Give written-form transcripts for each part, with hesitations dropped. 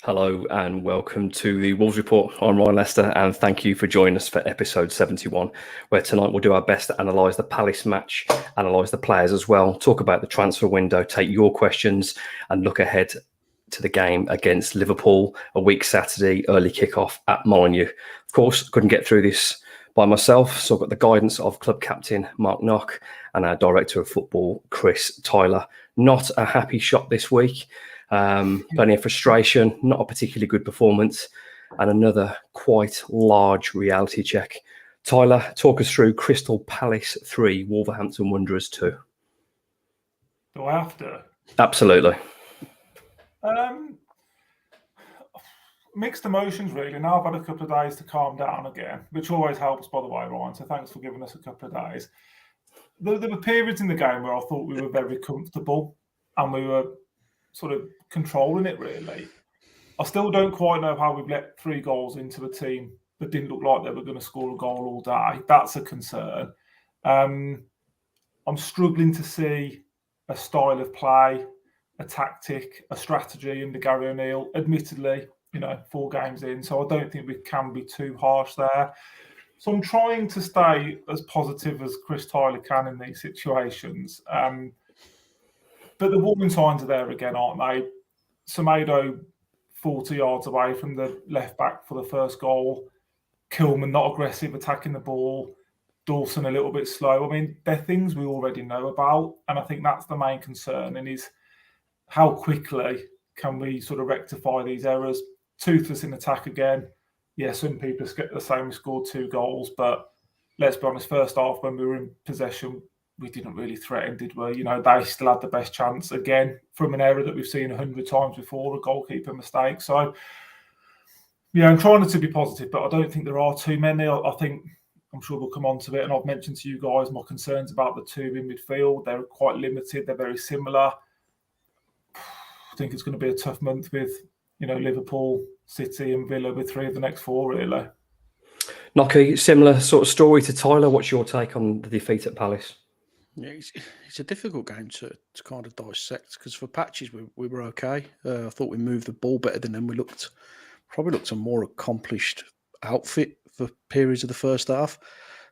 Hello and welcome to the Wolves Report. I'm Ryan Lester and thank you for joining us for episode 71, where tonight we'll do our best to analyse the Palace match, analyse the players as well, talk about the transfer window, take your questions and look ahead to the game against Liverpool, a week Saturday, early kickoff at Molineux. Of course, couldn't get through this by myself, so I've got the guidance of club captain Mark Knock and our director of football, Chris Tyler. Not a happy shot this week. Plenty of frustration, not a particularly good performance, and another quite large reality check. Tyler, talk us through Crystal Palace 3, Wolverhampton Wanderers 2. Do I have to? Absolutely. Mixed emotions, really. Now I've had a couple of days to calm down again, which always helps, by the way, Ryan. So thanks for giving us a couple of days. There were periods in the game where I thought we were very comfortable and we were sort of controlling it, really. I still don't quite know how we've let 3 goals into a team that didn't look like they were going to score a goal all day. That's a concern. I'm struggling to see a style of play, a tactic, a strategy under Gary O'Neill. Admittedly, 4 games in, so I don't think we can be too harsh there. So I'm trying to stay as positive as Chris Tyler can in these situations. But the warning signs are there again, aren't they? Semedo 40 yards away from the left back for the first goal. Kilman not aggressive, attacking the ball. Dawson a little bit slow. I mean, they're things we already know about, and I think that's the main concern, and is how quickly can we sort of rectify these errors. Toothless in attack again. Yeah, some people get the same. We scored 2 goals, but let's be honest, first half when we were in possession, we didn't really threaten, did we? They still had the best chance, again, from an error that we've seen 100 times before, a goalkeeper mistake. So, yeah, I'm trying to be positive, but I don't think there are too many. I think, I'm sure we'll come on to it, and I've mentioned to you guys my concerns about the 2 in midfield. They're quite limited. They're very similar. I think it's going to be a tough month with, Liverpool, City and Villa with 3 of the next 4, really. Knocky, similar sort of story to Tyler. What's your take on the defeat at Palace? Yeah, it's a difficult game to kind of dissect, because for patches we were okay. I thought we moved the ball better than them. We probably looked a more accomplished outfit for periods of the first half.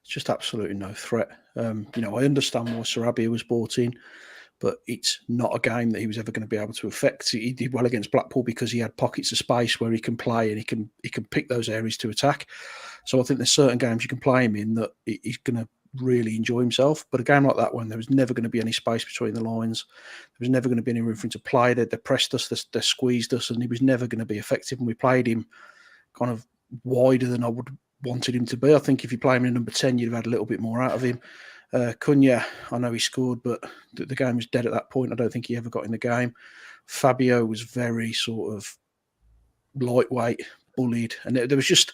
It's just absolutely no threat. I understand why Sarabia was brought in, but it's not a game that he was ever going to be able to affect. He did well against Blackpool because he had pockets of space where he can play and he can pick those areas to attack. So I think there's certain games you can play him in that he's going to really enjoy himself. But a game like that one, there was never going to be any space between the lines. There was never going to be any room for him to play. They pressed us, they squeezed us, and he was never going to be effective. And we played him kind of wider than I would wanted him to be. I think if you play him in number 10, you'd have had a little bit more out of him. Cunha, I know he scored, but the game was dead at that point. I don't think he ever got in the game. Fabio was very sort of lightweight, bullied, and there was just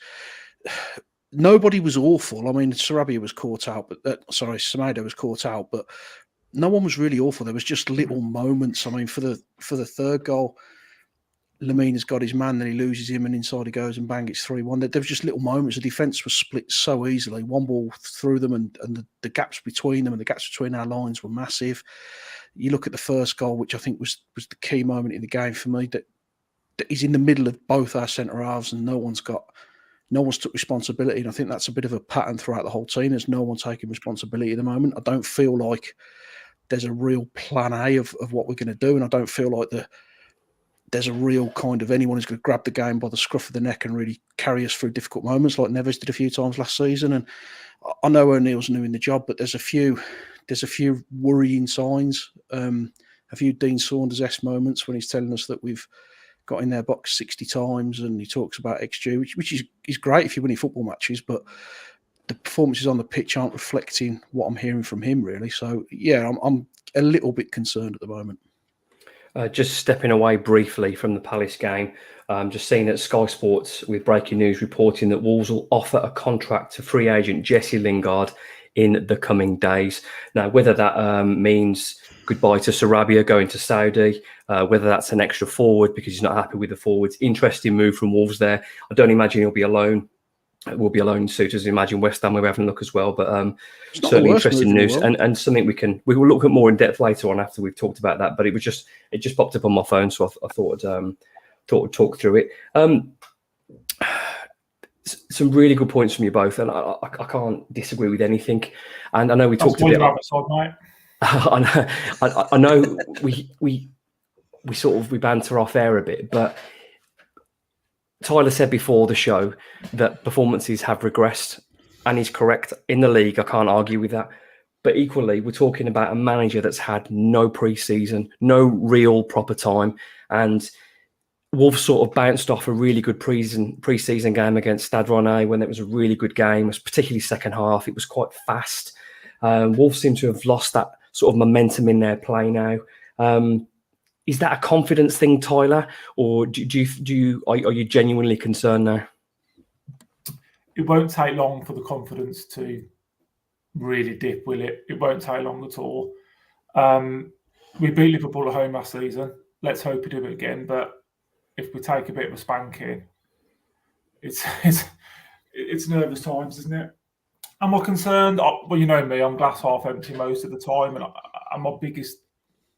nobody was awful. I mean, Sarabia was caught out, but Semedo was caught out, but no one was really awful. There was just little moments. I mean, for the 3rd goal, Lemina's got his man, then he loses him, and inside he goes and bang, it's 3-1. There was just little moments. The defence was split so easily. One ball through them, and the gaps between them and the gaps between our lines were massive. You look at the first goal, which I think was the key moment in the game for me, that he's in the middle of both our centre halves, and no one's took responsibility. And I think that's a bit of a pattern throughout the whole team. There's no one taking responsibility at the moment. I don't feel like there's a real plan A of what we're going to do, and I don't feel like there's a real kind of anyone who's going to grab the game by the scruff of the neck and really carry us through difficult moments like Neves did a few times last season. And I know O'Neill's new in the job, but there's a few worrying signs. A few Dean Saunders-esque moments when he's telling us that we've got in their box 60 times, and he talks about XG, which is great if you're winning football matches, but the performances on the pitch aren't reflecting what I'm hearing from him, really. So, yeah, I'm a little bit concerned at the moment. Just stepping away briefly from the Palace game, just seeing at Sky Sports with breaking news reporting that Wolves will offer a contract to free agent Jesse Lingard in the coming days. Now, whether that means goodbye to Sarabia going to Saudi, whether that's an extra forward because he's not happy with the forwards, interesting move from Wolves there. I don't imagine he'll be alone. We'll be alone in suitors. Imagine West Ham, we're having a look as well. But certainly interesting news and something we will look at more in depth later on after we've talked about that. But it just popped up on my phone, so I thought talk through it. Some really good points from you both, and I can't disagree with anything. And I know we talked a bit. I know we banter off air a bit, but Tyler said before the show that performances have regressed, and he's correct. In the league, I can't argue with that. But equally, we're talking about a manager that's had no pre-season, no real proper time, and Wolves sort of bounced off a really good pre-season game against Stade Rennais when it was a really good game. It was particularly second half. It was quite fast. Wolves seem to have lost that sort of momentum in their play now. Is that a confidence thing, Tyler, or are you genuinely concerned now? It won't take long for the confidence to really dip, will it? It won't take long at all. We beat Liverpool at home last season. Let's hope we do it again. But if we take a bit of a spanking, it's nervous times, isn't it? Am I concerned? Well, you know me, I'm glass half empty most of the time, and my biggest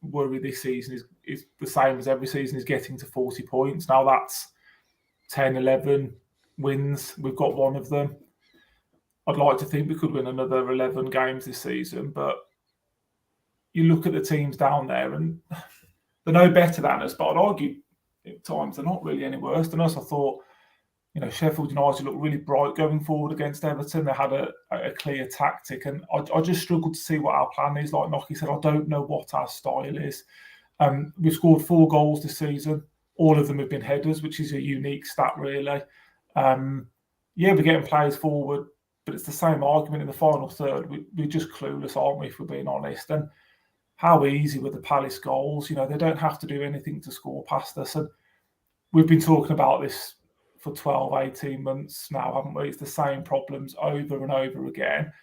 worry this season is the same as every season, is getting to 40 points. Now that's 10, 11 wins. We've got one of them. I'd like to think we could win another 11 games this season, but you look at the teams down there and they're no better than us, but I'd argue at times they're not really any worse than us. I thought, Sheffield United looked really bright going forward against Everton. They had a clear tactic, and I just struggled to see what our plan is. Like Nocky said, I don't know what our style is. We've scored 4 goals this season. All of them have been headers, which is a unique stat, really. We're getting players forward, but it's the same argument in the final third. We're just clueless, aren't we, if we're being honest? And how easy were the Palace goals? They don't have to do anything to score past us. And we've been talking about this for 12, 18 months now, haven't we? It's the same problems over and over again.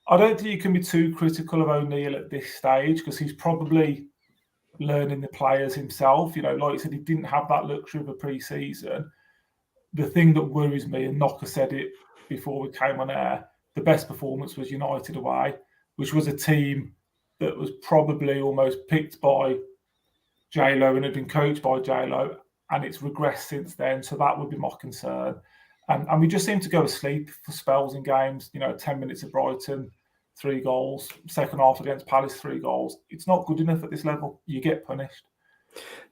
I don't think you can be too critical of O'Neill at this stage, because he's probably learning the players himself. Like you said, he didn't have that luxury of a pre-season. The thing that worries me, and Knocker said it before we came on air, the best performance was United away, which was a team that was probably almost picked by J-Lo and had been coached by J-Lo, and it's regressed since then. So that would be my concern. And we just seem to go asleep for spells in games. 10 minutes at Brighton, 3 goals. Second half against Palace, 3 goals. It's not good enough at this level. You get punished.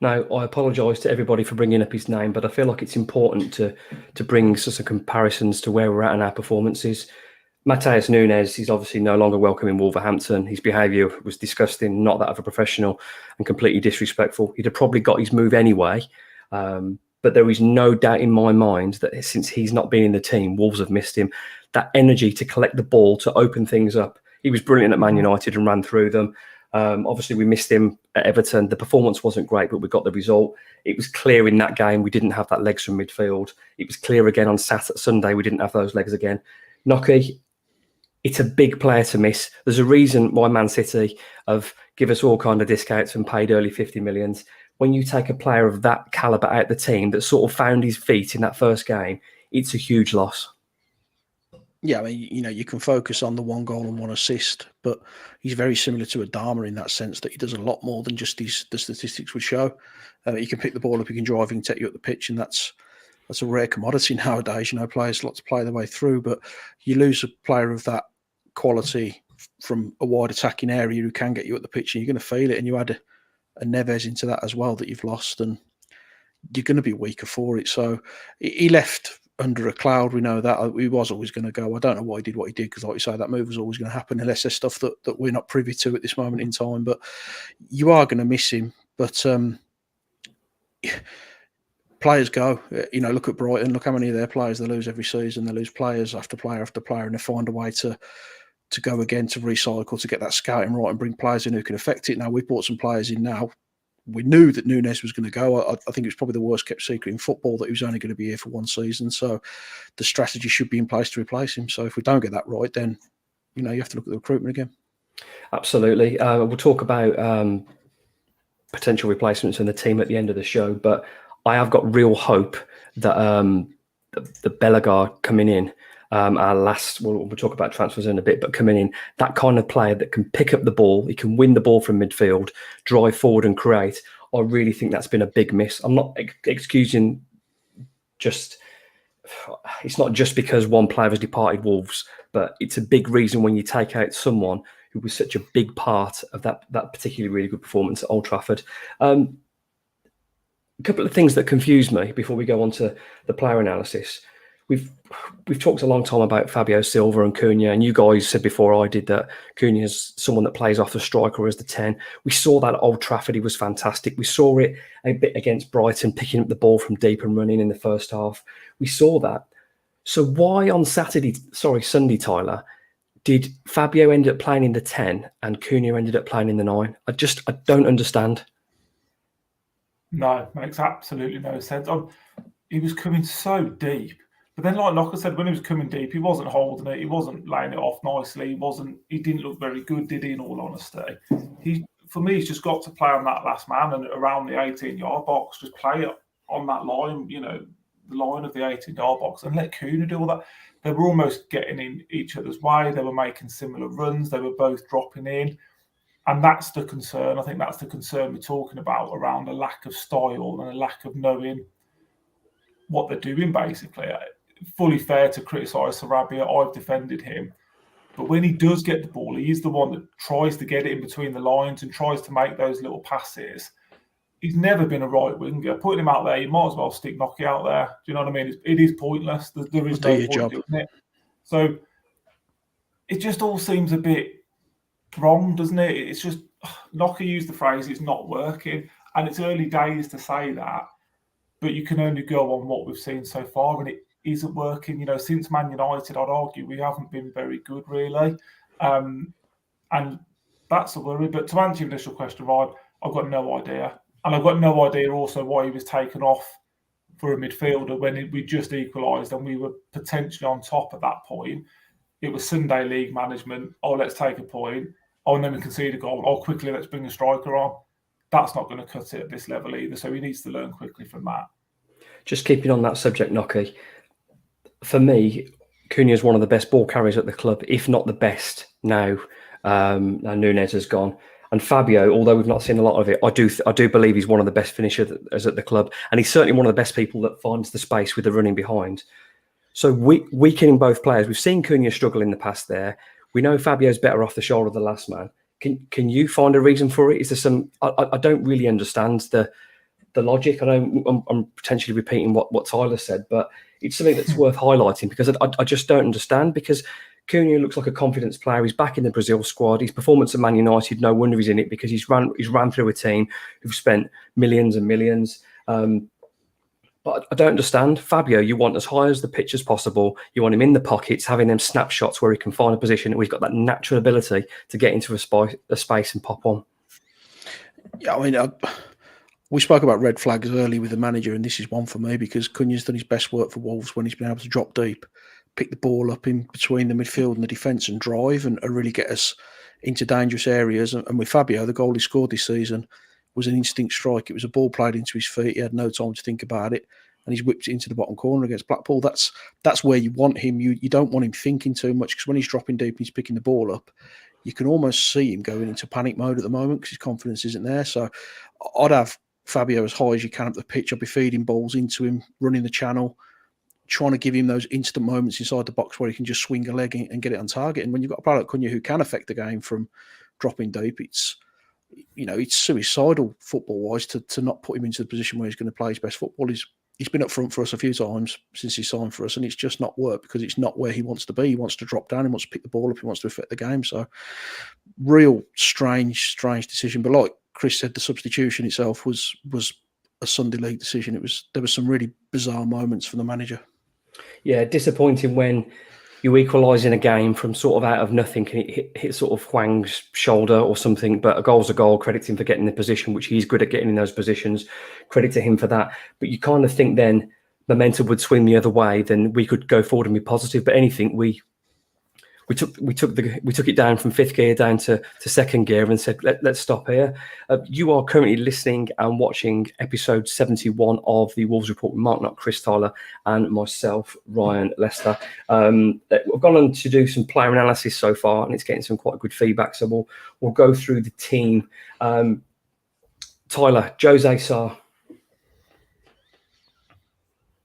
Now, I apologise to everybody for bringing up his name, but I feel like it's important to bring some comparisons to where we're at in our performances. Matheus Nunes, he's obviously no longer welcome in Wolverhampton. His behaviour was disgusting, not that of a professional, and completely disrespectful. He'd have probably got his move anyway, but there is no doubt in my mind that since he's not been in the team, Wolves have missed him. That energy to collect the ball, to open things up. He was brilliant at Man United and ran through them. Obviously, we missed him at Everton. The performance wasn't great, but we got the result. It was clear in that game we didn't have that legs from midfield. It was clear again on Sunday we didn't have those legs again. Nocky, it's a big player to miss. There's a reason why Man City have give us all kind of discounts and paid early 50 millions. When you take a player of that calibre out the team that sort of found his feet in that first game, it's a huge loss. Yeah, I mean, you can focus on the 1 goal and 1 assist, but he's very similar to Adama in that sense that he does a lot more than just the statistics would show. He can pick the ball up, he can drive, he can take you up the pitch, and that's a rare commodity nowadays. Players lot to play their way through, but you lose a player of that quality from a wide attacking area who can get you up the pitch, and you're going to feel it. And you add a Neves into that as well that you've lost, and you're going to be weaker for it. So he left under a cloud. We know that he was always going to go. I don't know why he did what he did, because like you say, that move was always going to happen unless there's stuff that we're not privy to at this moment in time. But you are going to miss him. But players go. Look at Brighton. Look how many of their players they lose every season. They lose players after player after player, and they find a way to go again, to recycle, to get that scouting right and bring players in who can affect it. Now, we've brought some players in now. We knew that Nunes was going to go. I think it was probably the worst kept secret in football that he was only going to be here for 1 season. So the strategy should be in place to replace him. So if we don't get that right, then, you have to look at the recruitment again. Absolutely. We'll talk about potential replacements in the team at the end of the show, but I have got real hope that the Bellegarde coming in, we'll talk about transfers in a bit, but coming in, that kind of player that can pick up the ball, he can win the ball from midfield, drive forward and create. I really think that's been a big miss. I'm not excusing it's not just because one player has departed Wolves, but it's a big reason when you take out someone who was such a big part of that particularly really good performance at Old Trafford. A couple of things that confuse me before we go on to the player analysis. We've talked a long time about Fabio Silva and Cunha, and you guys said before I did that Cunha is someone that plays off the striker as the 10. We saw that at Old Trafford. He was fantastic. We saw it a bit against Brighton, picking up the ball from deep and running in the first half. We saw that. So why on Sunday, Tyler, did Fabio end up playing in the 10 and Cunha ended up playing in the 9? I don't understand. No, makes absolutely no sense. He was coming so deep. But then, like Knocker said, when he was coming deep, he wasn't holding it. He wasn't laying it off nicely. He didn't look very good, did he, in all honesty? For me, he's just got to play on that last man and around the 18-yard box. Just play it on that line, the line of the 18-yard box, and let Cunha do all that. They were almost getting in each other's way. They were making similar runs. They were both dropping in. And that's the concern. I think that's the concern we're talking about around a lack of style and a lack of knowing what they're doing, basically. Fully fair to criticise Sarabia. I've defended him. But when he does get the ball, he is the one that tries to get it in between the lines and tries to make those little passes. He's never been a right winger. Putting him out there, you might as well stick Nocky out there. Do you know what I mean? It is pointless. There is no point doing it. So it just all seems a bit wrong, doesn't it? It's just, Nocky used the phrase, it's not working. And it's early days to say that. But you can only go on what we've seen so far, and it isn't working. Since Man United, I'd argue we haven't been very good, really. And that's a worry. But to answer your initial question, Ryan, I've got no idea. And I've got no idea also why he was taken off for a midfielder when we just equalised and we were potentially on top at that point. It was Sunday league management. Oh, let's take a point. Oh, and then we concede a goal. Oh, quickly, let's bring a striker on. That's not going to cut it at this level either. So he needs to learn quickly from that. Just keeping on that subject, Nocky, for me, Cunha is one of the best ball carriers at the club, if not the best now. Now Nunes has gone. And Fabio, although we've not seen a lot of it, I do believe he's one of the best finishers at the club. And he's certainly one of the best people that finds the space with the running behind. So weakening both players. We've seen Cunha struggle in the past there. We know Fabio's better off the shoulder of the last man. Can you find a reason for it? Is there some... I don't really understand the logic. I know I'm potentially repeating what Tyler said, but it's something that's worth highlighting because I just don't understand, because Cunha looks like a confidence player. He's back in the Brazil squad. His performance at Man United, no wonder he's in it, because he's ran through a team who've spent millions and millions. But I don't understand. Fabio, you want as high as the pitch as possible. You want him in the pockets, having them snapshots where he can find a position. And we've got that natural ability to get into a space and pop on. Yeah, I mean, we spoke about red flags early with the manager, and this is one for me, because Cunha's done his best work for Wolves when he's been able to drop deep, pick the ball up in between the midfield and the defence and drive and really get us into dangerous areas. And with Fabio, the goal he scored this season was an instinct strike. It was a ball played into his feet. He had no time to think about it, and he's whipped it into the bottom corner against Blackpool. That's where you want him. You don't want him thinking too much, because when he's dropping deep and he's picking the ball up, you can almost see him going into panic mode at the moment because his confidence isn't there. So I'd have Fabio as high as you can up the pitch. I'd be feeding balls into him, running the channel, trying to give him those instant moments inside the box where he can just swing a leg and get it on target. And when you've got a player like Cunha who can affect the game from dropping deep, it's suicidal football-wise to not put him into the position where he's going to play his best football. He's been up front for us a few times since he signed for us, and it's just not worked because it's not where he wants to be. He wants to drop down, he wants to pick the ball up, he wants to affect the game. So real strange decision. But like Chris said, the substitution itself was a Sunday league decision. There was some really bizarre moments from the manager. Yeah, disappointing when you equalise in a game from sort of out of nothing and it hit sort of Hwang's shoulder or something, but a goal's a goal. Credit to him for getting the position, which he's good at getting in those positions. Credit to him for that. But you kind of think then momentum would swing the other way, then we could go forward and be positive. But anything, we took it down from fifth gear down to second gear and said, let's stop here. You are currently listening and watching episode 71 of the Wolves Report with Mark Knott, Chris Tyler, and myself, Ryan Lester. We've gone on to do some player analysis so far, and it's getting some quite good feedback. So we'll go through the team. Tyler, Jose Sarr.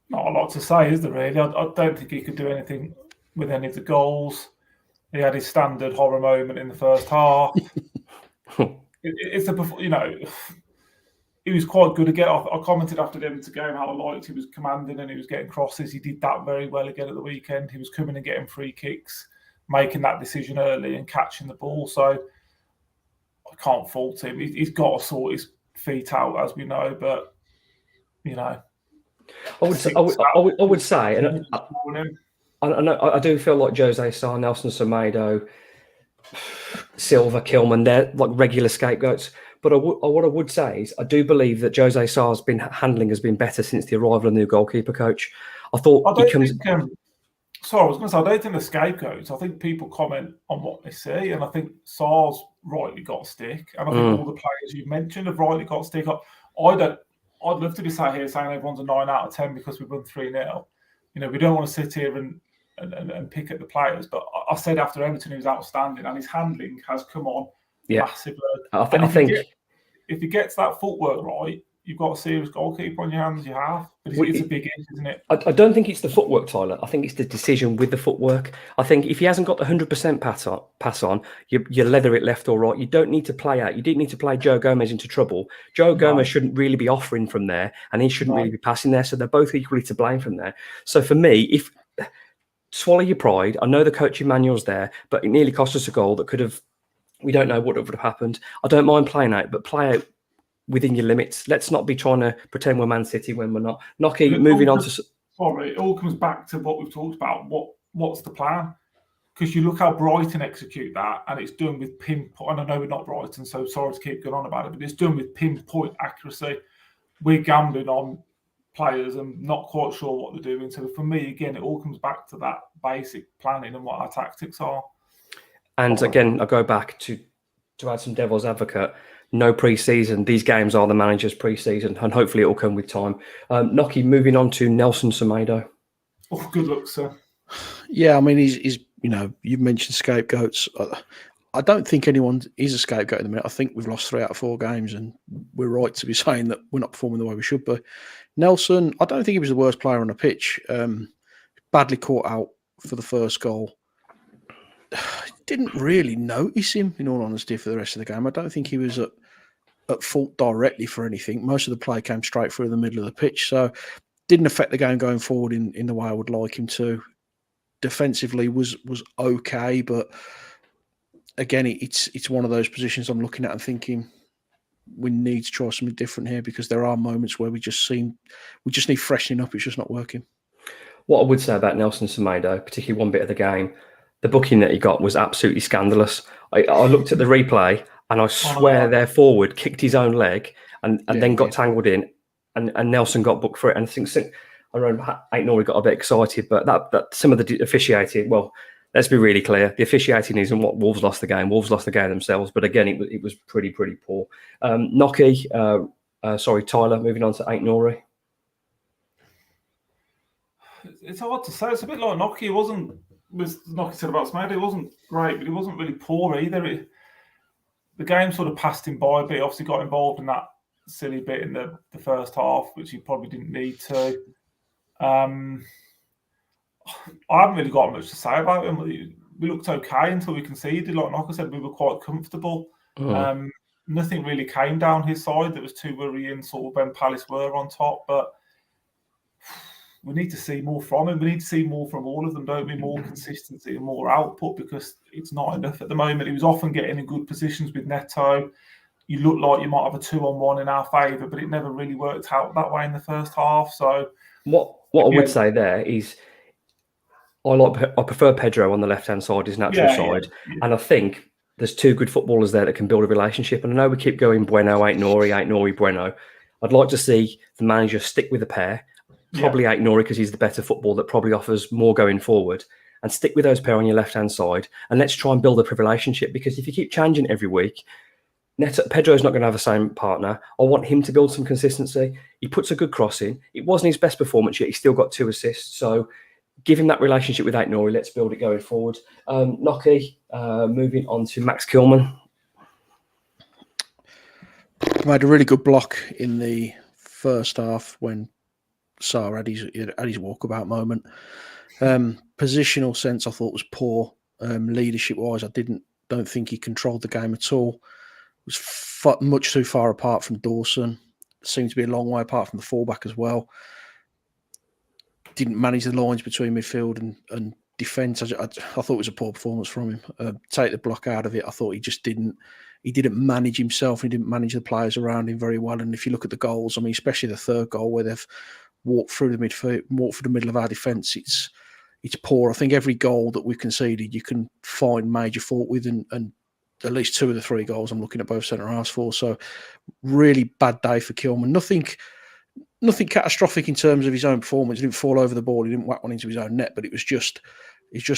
Not a lot to say, is there really? I don't think he could do anything with any of the goals. He had his standard horror moment in the first half. It's he was quite good again. I commented after the Everton game how I liked he was commanding and he was getting crosses. He did that very well again at the weekend. He was coming and getting free kicks, making that decision early and catching the ball. So I can't fault him. He's got to sort his feet out, as we know. But I would say, and I do feel like Jose Sarr, Nelson Semedo, Silva, Kilman, they're like regular scapegoats. But what I would say is I do believe that Jose Sarr's handling has been better since the arrival of the new goalkeeper coach. I don't think they're scapegoats. I think people comment on what they see, and I think Sarr's rightly got a stick, and I think all the players you've mentioned have rightly got a stick. I'd love to be sat here saying everyone's a 9 out of 10 because we've won 3-0. We don't want to sit here and pick at the players, but I said after Everton he was outstanding, and his handling has come on massively. If he gets that footwork right, you've got a serious goalkeeper on your hands. You have, but it's a big issue, isn't it? I don't think it's the footwork, Tyler. I think it's the decision with the footwork. I think if he hasn't got the 100% pass on, you leather it left or right. You don't need to play out. You didn't need to play Joe Gomez into trouble. Joe Gomez shouldn't really be offering from there, and he shouldn't really be passing there. So they're both equally to blame from there. So for me, swallow your pride. I know the coaching manual's there, but it nearly cost us a goal that could have. We don't know what would have happened. I don't mind playing out, but play out within your limits. Let's not be trying to pretend we're Man City when we're not. Nocky, moving on to... Sorry, it all comes back to what we've talked about. What's the plan? Because you look how Brighton execute that, and it's done with pinpoint. And I know we're not Brighton, so sorry to keep going on about it, but it's done with pinpoint accuracy. We're gambling on players and not quite sure what they're doing. So for me, again, it all comes back to that basic planning and what our tactics are. And again, I go back to add some devil's advocate. No pre-season. These games are the manager's pre-season, and hopefully it will come with time. Nocky, moving on to Nelson Semedo. Oh, good luck, sir. Yeah, I mean, he's you've mentioned scapegoats. I don't think anyone is a scapegoat at the minute. I think we've lost 3 out of 4 games, and we're right to be saying that we're not performing the way we should be. Nelson, I don't think he was the worst player on the pitch. Badly caught out for the first goal. Didn't really notice him, in all honesty, for the rest of the game. I don't think he was at fault directly for anything. Most of the play came straight through the middle of the pitch, so didn't affect the game going forward in the way I would like him to. Defensively was okay, but again, it's one of those positions I'm looking at and thinking we need to try something different here, because there are moments where we just need freshening up. It's just not working. What I would say about Nelson Semedo, particularly one bit of the game, the booking that he got was absolutely scandalous. I looked at the replay and I swear their forward kicked his own leg and then got tangled in, and Nelson got booked for it. And I think Aït-Nouri got a bit excited, but that some of the officiating, well, let's be really clear, the officiating isn't what Wolves lost the game. Wolves lost the game themselves, but again, it was pretty poor. Nocky, Tyler, moving on to Aït-Nouri. It's hard to say. It's a bit like Nocky. It wasn't. Was Nocky said about Semedo, it wasn't great, but he wasn't really poor either. The game sort of passed him by a bit. Obviously got involved in that silly bit in the first half, which he probably didn't need to. I haven't really got much to say about him. We looked okay until we conceded. Like Nocky said, we were quite comfortable. Nothing really came down his side that was too worrying, sort of when Palace were on top, but we need to see more from him. We need to see more from all of them, don't we? More consistency and more output, because it's not enough at the moment. He was often getting in good positions with Neto. You look like you might have a 2-on-1 in our favour, but it never really worked out that way in the first half. So what I would say there is I prefer Pedro on the left-hand side, his natural side. Yeah. And I think there's 2 good footballers there that can build a relationship. And I know we keep going Bueno, Aït-Nouri, Bueno. I'd like to see the manager stick with a pair. Probably Aït-Nouri, because he's the better football that probably offers more going forward, and stick with those pair on your left-hand side, and let's try and build up a relationship, because if you keep changing every week, Pedro's not going to have the same partner. I want him to build some consistency. He puts a good cross in. It wasn't his best performance yet. He still got 2 assists. So give him that relationship with Aït-Nouri. Let's build it going forward. Nocky, moving on to Max Kilman. Made a really good block in the first half when Sarr had his walkabout moment. Positional sense, I thought was poor. Leadership wise, don't think he controlled the game at all. Was much too far apart from Dawson. Seemed to be a long way apart from the fullback as well. Didn't manage the lines between midfield and defence. I thought it was a poor performance from him. Take the block out of it, I thought he just didn't. He didn't manage himself. He didn't manage the players around him very well. And if you look at the goals, I mean, especially the third goal where they've walked through the midfield, walked through the middle of our defence, it's poor. I think every goal that we've conceded, you can find major fault with, and at least 2 of the 3 goals I'm looking at both centre halves for. So really bad day for Kilman. Nothing catastrophic in terms of his own performance. He didn't fall over the ball. He didn't whack one into his own net, but it's just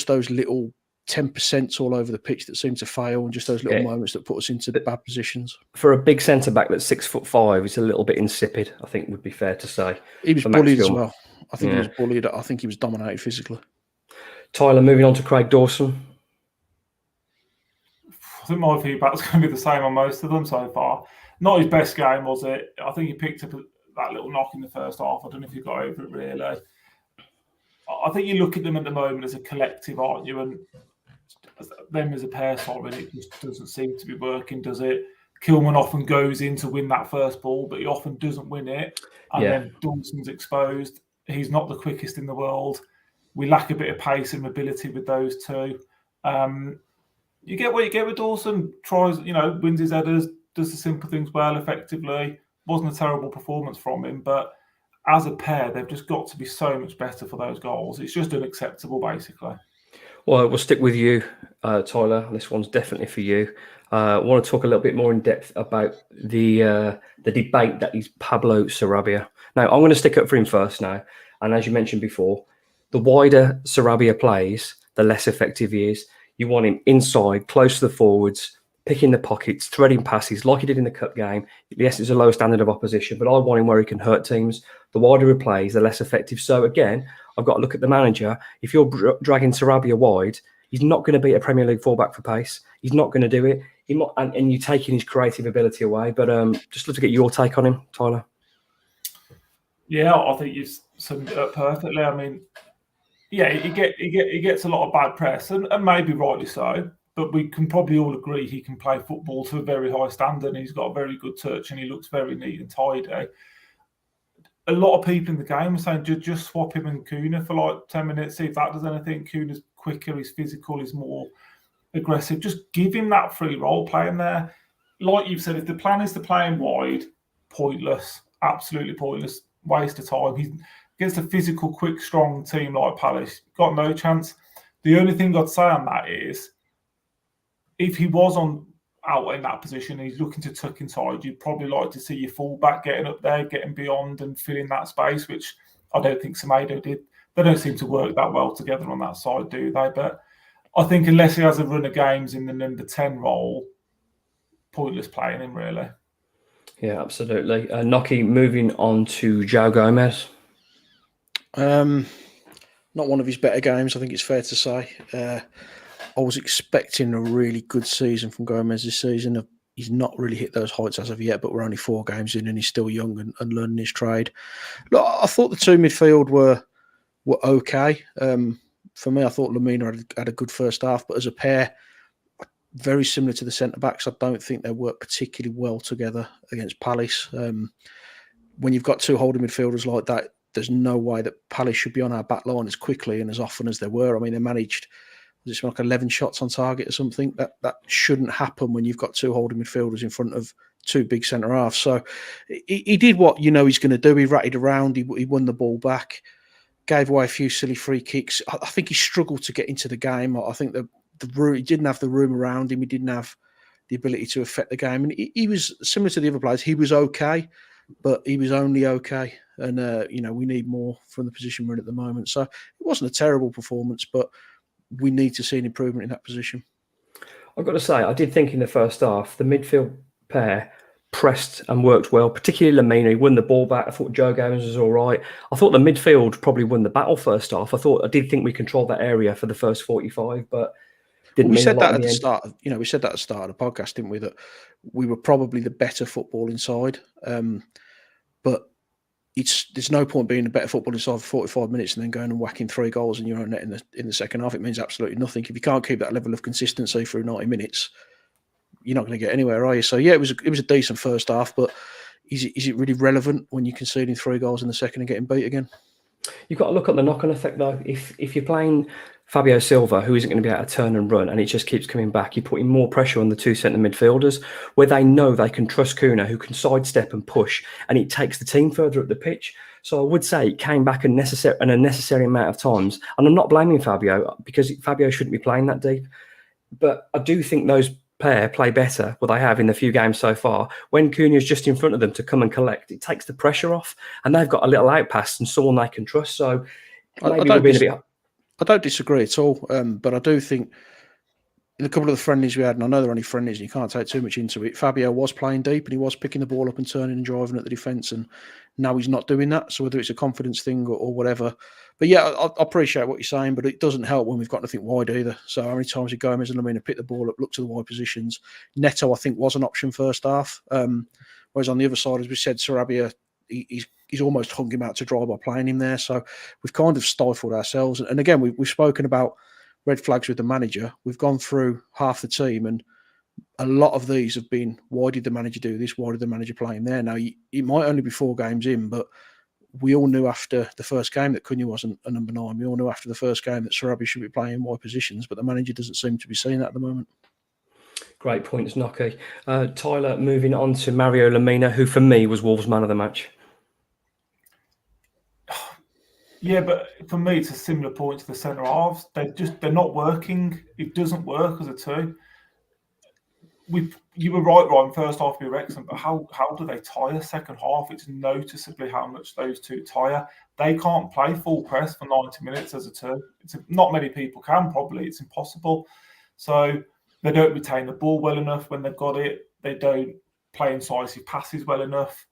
those little 10% all over the pitch that seem to fail, and just those little moments that put us into bad positions. For a big centre back that's 6'5", he's a little bit insipid, I think would be fair to say. He was bullied as well. I think he was bullied. I think he was dominated physically. Tyler, moving on to Craig Dawson. I think my feedback's going to be the same on most of them so far. Not his best game, was it? I think he picked up that little knock in the first half. I don't know if he got over it really. I think you look at them at the moment as a collective, aren't you? And them as a pair, it just doesn't seem to be working, does it? Kilman often goes in to win that first ball, but he often doesn't win it. And then Dawson's exposed. He's not the quickest in the world. We lack a bit of pace and mobility with those two. You get what you get with Dawson. Tries, wins his headers, does the simple things well, effectively. Wasn't a terrible performance from him, but as a pair, they've just got to be so much better for those goals. It's just unacceptable, basically. Well, we'll stick with you, Tyler. This one's definitely for you. I want to talk a little bit more in depth about the debate that is Pablo Sarabia. Now, I'm going to stick up for him first now. And as you mentioned before, the wider Sarabia plays, the less effective he is. You want him inside, close to the forwards, picking the pockets, threading passes like he did in the cup game. Yes, it's a lower standard of opposition, but I want him where he can hurt teams. The wider he plays, the less effective. So again, I've got to look at the manager. If you're dragging Sarabia wide, he's not going to beat a Premier League fullback for pace. He's not going to do it. And you're taking his creative ability away. But just love to get your take on him, Tyler. Yeah, I think you've summed it up perfectly. I mean, yeah, he gets a lot of bad press, and maybe rightly so. But we can probably all agree he can play football to a very high standard, and he's got a very good touch, and he looks very neat and tidy. A lot of people in the game are saying just swap him and Cunha for like 10 minutes, see if that does anything. Cunha's quicker, he's physical, he's more aggressive. Just give him that free role playing there. Like you've said, if the plan is to play him wide, pointless, absolutely pointless, waste of time. He's against a physical, quick, strong team like Palace, got no chance. The only thing I'd say on that is, if he was out in that position and he's looking to tuck inside, you'd probably like to see your fullback getting up there, getting beyond and filling that space, which I don't think Semedo did. They don't seem to work that well together on that side, do they? But I think unless he has a run of games in the number 10 role, pointless playing him, really. Yeah, absolutely. Noki, moving on to João Gomez. Not one of his better games, I think it's fair to say. I was expecting a really good season from Gomez this season. He's not really hit those heights as of yet, but we're only 4 games in and he's still young and learning his trade. Look, I thought the 2 midfield were okay. For me, I thought Lemina had a good first half, but as a pair, very similar to the centre-backs. I don't think they work particularly well together against Palace. When you've got 2 holding midfielders like that, there's no way that Palace should be on our back line as quickly and as often as they were. I mean, they managed... Was it like 11 shots on target or something? That shouldn't happen when you've got 2 holding midfielders in front of 2 big centre halves. So he did what he's going to do. He ratted around. He won the ball back, gave away a few silly free kicks. I think he struggled to get into the game. I think he didn't have the room around him. He didn't have the ability to affect the game. And he was similar to the other players. He was okay, but he was only okay. And we need more from the position we're in at the moment. So it wasn't a terrible performance, but we need to see an improvement in that position. I've got to say, I did think in the first half, the midfield pair pressed and worked well, particularly Lemina. He won the ball back. I thought João Gomez was all right. I thought the midfield probably won the battle first half. I did think we controlled that area for the first 45, but Didn't we mean said a lot that in at the the end. start. We said that at the start of the podcast, didn't we? That we were probably the better footballing side, but there's no point being a better footballing side for 45 minutes and then going and whacking 3 goals in your own net in the second half. It means absolutely nothing. If you can't keep that level of consistency through 90 minutes, you're not going to get anywhere, are you? So yeah, it was a decent first half, but is it really relevant when you're conceding 3 goals in the second and getting beat again? You've got to look at the knock-on effect, though. If you're playing Fabio Silva, who isn't going to be able to turn and run, and it just keeps coming back, you're putting more pressure on the 2 centre midfielders, where they know they can trust Cunha, who can sidestep and push, and it takes the team further up the pitch. So I would say it came back an unnecessary amount of times, and I'm not blaming Fabio, because Fabio shouldn't be playing that deep. But I do think those play better, what they have in the few games so far. When Cunha's just in front of them to come and collect, it takes the pressure off, and they've got a little outpass and someone they can trust. So maybe we're being a bit. I don't disagree at all, but I do think in a couple of the friendlies we had, and I know they're only friendlies, and you can't take too much into it, Fabio was playing deep and he was picking the ball up and turning and driving at the defence, and now he's not doing that. So whether it's a confidence thing or whatever. But yeah, I appreciate what you're saying, but it doesn't help when we've got nothing wide either. So how many times did Gomez and Lemina pick the ball up, look to the wide positions? Neto, I think, was an option first half. Whereas on the other side, as we said, Sarabia, he's almost hung him out to dry by playing him there. So we've kind of stifled ourselves. And again, we've spoken about red flags with the manager. We've gone through half the team, and a lot of these have been, why did the manager do this? Why did the manager play him there? Now, it might only be 4 games in, but we all knew after the first game that Cunha wasn't a number 9. We all knew after the first game that Sarabia should be playing in wide positions, but the manager doesn't seem to be seeing that at the moment. Great points, Nocky. Tyler, moving on to Mario Lemina, who for me was Wolves' man of the match. Yeah, but for me, it's a similar point to the centre halves. They're not working. It doesn't work as a two. You were right, Ryan. First half, we were excellent, but how do they tire? Second half, it's noticeably how much those two tire. They can't play full press for 90 minutes as a two. Not many people can. Probably it's impossible. So they don't retain the ball well enough when they've got it. They don't play incisive passes well enough.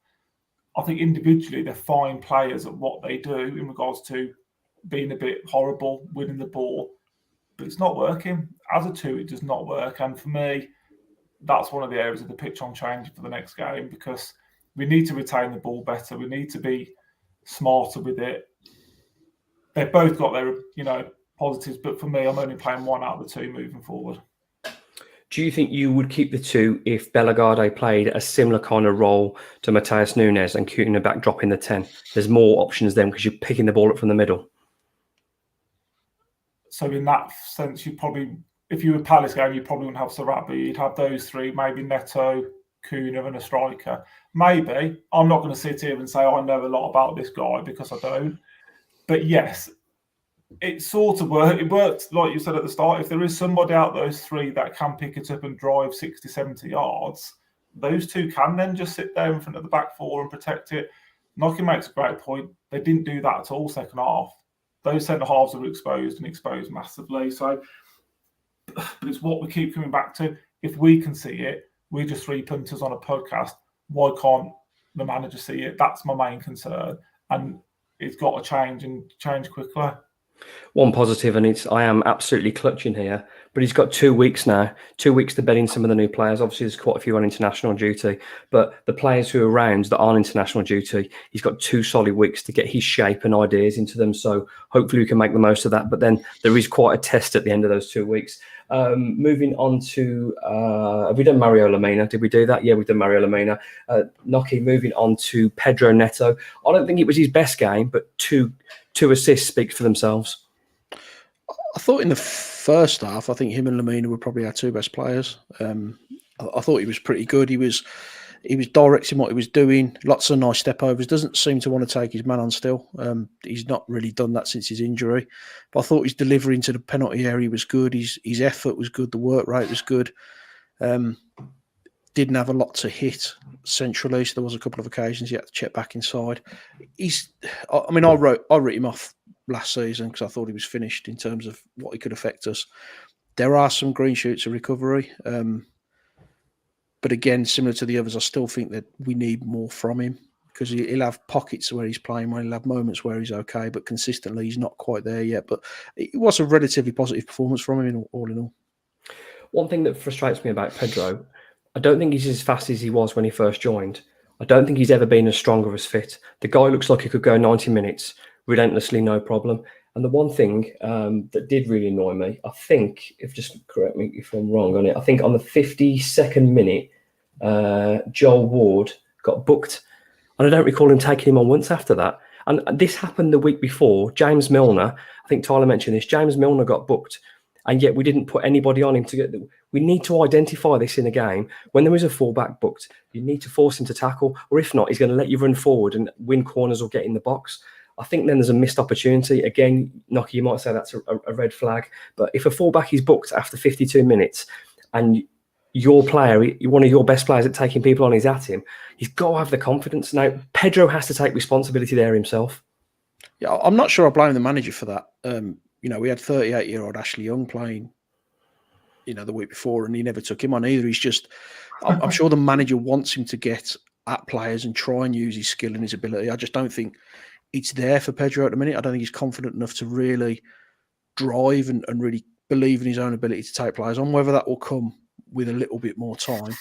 I think individually they're fine players at what they do in regards to being a bit horrible, winning the ball, but it's not working. As a two, it does not work. And for me, that's one of the areas of the pitch I'm changing for the next game, because we need to retain the ball better. We need to be smarter with it. They've both got their, positives, but for me, I'm only playing one out of the two moving forward. Do you think you would keep the two if Bellegarde played a similar kind of role to Matheus Nunes and Cunha back dropping the 10? There's more options then because you're picking the ball up from the middle. So in that sense, you probably, if you were Palace game, you probably wouldn't have Sarabia. You'd have those 3, maybe Neto, Cunha and a striker. Maybe. I'm not going to sit here and say I know a lot about this guy, because I don't. But yes, it sort of worked. It worked, like you said at the start. If there is somebody out those 3 that can pick it up and drive 60, 70 yards, those 2 can then just sit there in front of the back 4 and protect it. Nocky makes a great point. They didn't do that at all second half. Those centre halves were exposed massively. So, but it's what we keep coming back to. If we can see it, we're just 3 punters on a podcast. Why can't the manager see it? That's my main concern. And it's got to change, and change quickly. One positive, and I am absolutely clutching here, but he's got 2 weeks now, 2 weeks to bed in some of the new players. Obviously, there's quite a few on international duty, but the players who are around that aren't international duty, he's got 2 solid weeks to get his shape and ideas into them. So hopefully we can make the most of that. But then there is quite a test at the end of those 2 weeks. Moving on to, have we done Mario Lemina? Did we do that? Yeah, we've done Mario Lemina. Nocky, moving on to Pedro Neto. I don't think it was his best game, but two assists speak for themselves. I thought in the first half, I think him and Lemina were probably our 2 best players. I thought he was pretty good. He was directing what he was doing. Lots of nice step overs. Doesn't seem to want to take his man on still. He's not really done that since his injury. But I thought his delivery into the penalty area was good. His effort was good. The work rate was good. Didn't have a lot to hit centrally. So there was a couple of occasions he had to check back inside. I wrote him off last season because I thought he was finished in terms of what he could affect us. There are some green shoots of recovery. But again, similar to the others, I still think that we need more from him, because he'll have pockets where he's playing well, he'll have moments where he's okay, but consistently he's not quite there yet. But it was a relatively positive performance from him all in all. one thing that frustrates me about Pedro, I don't think he's as fast as he was when he first joined. I don't think he's ever been as strong or as fit. The guy looks like he could go 90 minutes relentlessly, no problem. And the one thing that did really annoy me, I think, if just correct me if I'm wrong on it, I think on the 52nd minute, Joel Ward got booked. And I don't recall him taking him on once after that. And this happened the week before. James Milner, I think Tyler mentioned this, James Milner got booked. And yet we didn't put anybody on him to get. We need to identify this in a game. When there is a fullback booked, you need to force him to tackle. Or if not, he's going to let you run forward and win corners or get in the box. I think then there's a missed opportunity. Again, Nocky, you might say that's a red flag. But if a fullback is booked after 52 minutes and your player, one of your best players at taking people on is at him, he's got to have the confidence. Now, Pedro has to take responsibility there himself. Yeah, I'm not sure I blame the manager for that. We had 38-year-old Ashley Young playing, the week before, and he never took him on either. He's just, I'm sure the manager wants him to get at players and try and use his skill and his ability. I just don't think it's there for Pedro at the minute. I don't think he's confident enough to really drive and really believe in his own ability to take players on. Whether that will come with a little bit more time,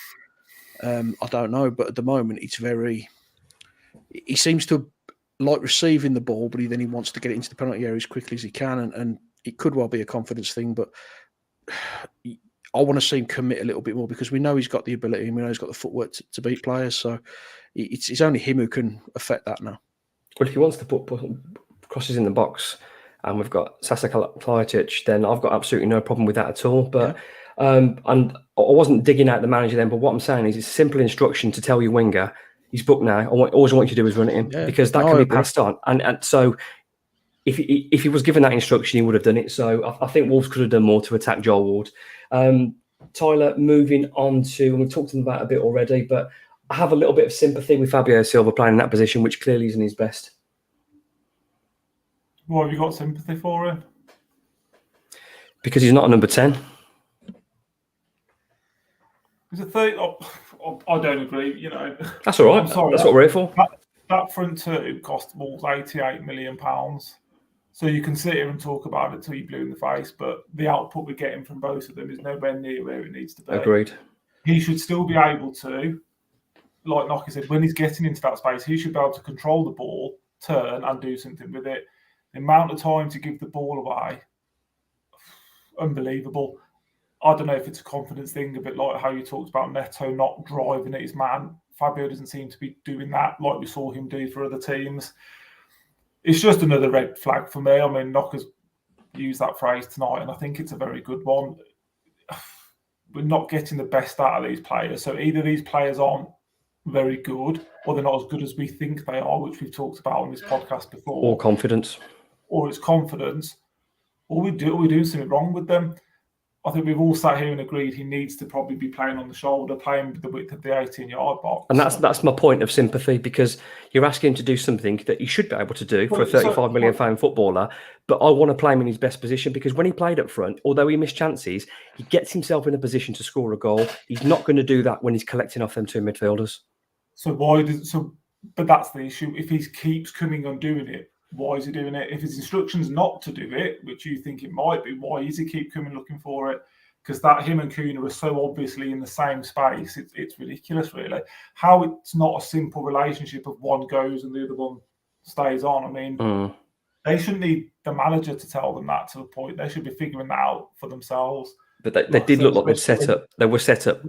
I don't know. But at the moment, he seems to like receiving the ball, but then he wants to get it into the penalty area as quickly as he can. And it could well be a confidence thing, but I want to see him commit a little bit more because we know he's got the ability and we know he's got the footwork to beat players. So it's only him who can affect that now. Well, if he wants to put crosses in the box and we've got Sasa Kalajdzic, then I've got absolutely no problem with that at all. But and I wasn't digging out the manager then, but what I'm saying is it's a simple instruction to tell your winger, he's booked now. All I want you to do is run it in because that can be passed on. And so if he was given that instruction, he would have done it. So I think Wolves could have done more to attack Joel Ward. Tyler, moving on to, and we've talked about it a bit already, but I have a little bit of sympathy with Fabio Silva playing in that position, which clearly isn't his best. Why have you got sympathy for him? Because he's not a number 10. He's a 30. I don't agree. That's all right. I'm sorry, that's what we're here for. That front two cost Wolves £88 million. So you can sit here and talk about it till you're blue in the face, but the output we're getting from both of them is nowhere near where it needs to be. Agreed. He should still be able to, like Nocky said, when he's getting into that space, he should be able to control the ball, turn and do something with it. The amount of time to give the ball away, unbelievable. I don't know if it's a confidence thing, a bit like how you talked about Neto not driving at his man. Fabio doesn't seem to be doing that like we saw him do for other teams. It's just another red flag for me. I mean, Knocker's used that phrase tonight, and I think it's a very good one. We're not getting the best out of these players. So either these players aren't very good, or they're not as good as we think they are, which we've talked about on this podcast before. Or confidence. Or it's confidence. Or we're doing something wrong with them. I think we've all sat here and agreed he needs to probably be playing on the shoulder, playing with the width of the 18-yard box. And that's my point of sympathy, because you're asking him to do something that he should be able to do for a £35 million footballer. But I want to play him in his best position, because when he played up front, although he missed chances, he gets himself in a position to score a goal. He's not going to do that when he's collecting off them two midfielders. But that's the issue. If he keeps coming on doing it, why is he doing it? If his instruction's not to do it, which you think it might be, why is he keep coming looking for it? Because him and Cunha are so obviously in the same space. It's ridiculous, really. How it's not a simple relationship of one goes and the other one stays on. I mean, they shouldn't need the manager to tell them that to the point. They should be figuring that out for themselves. But they did look like they were set up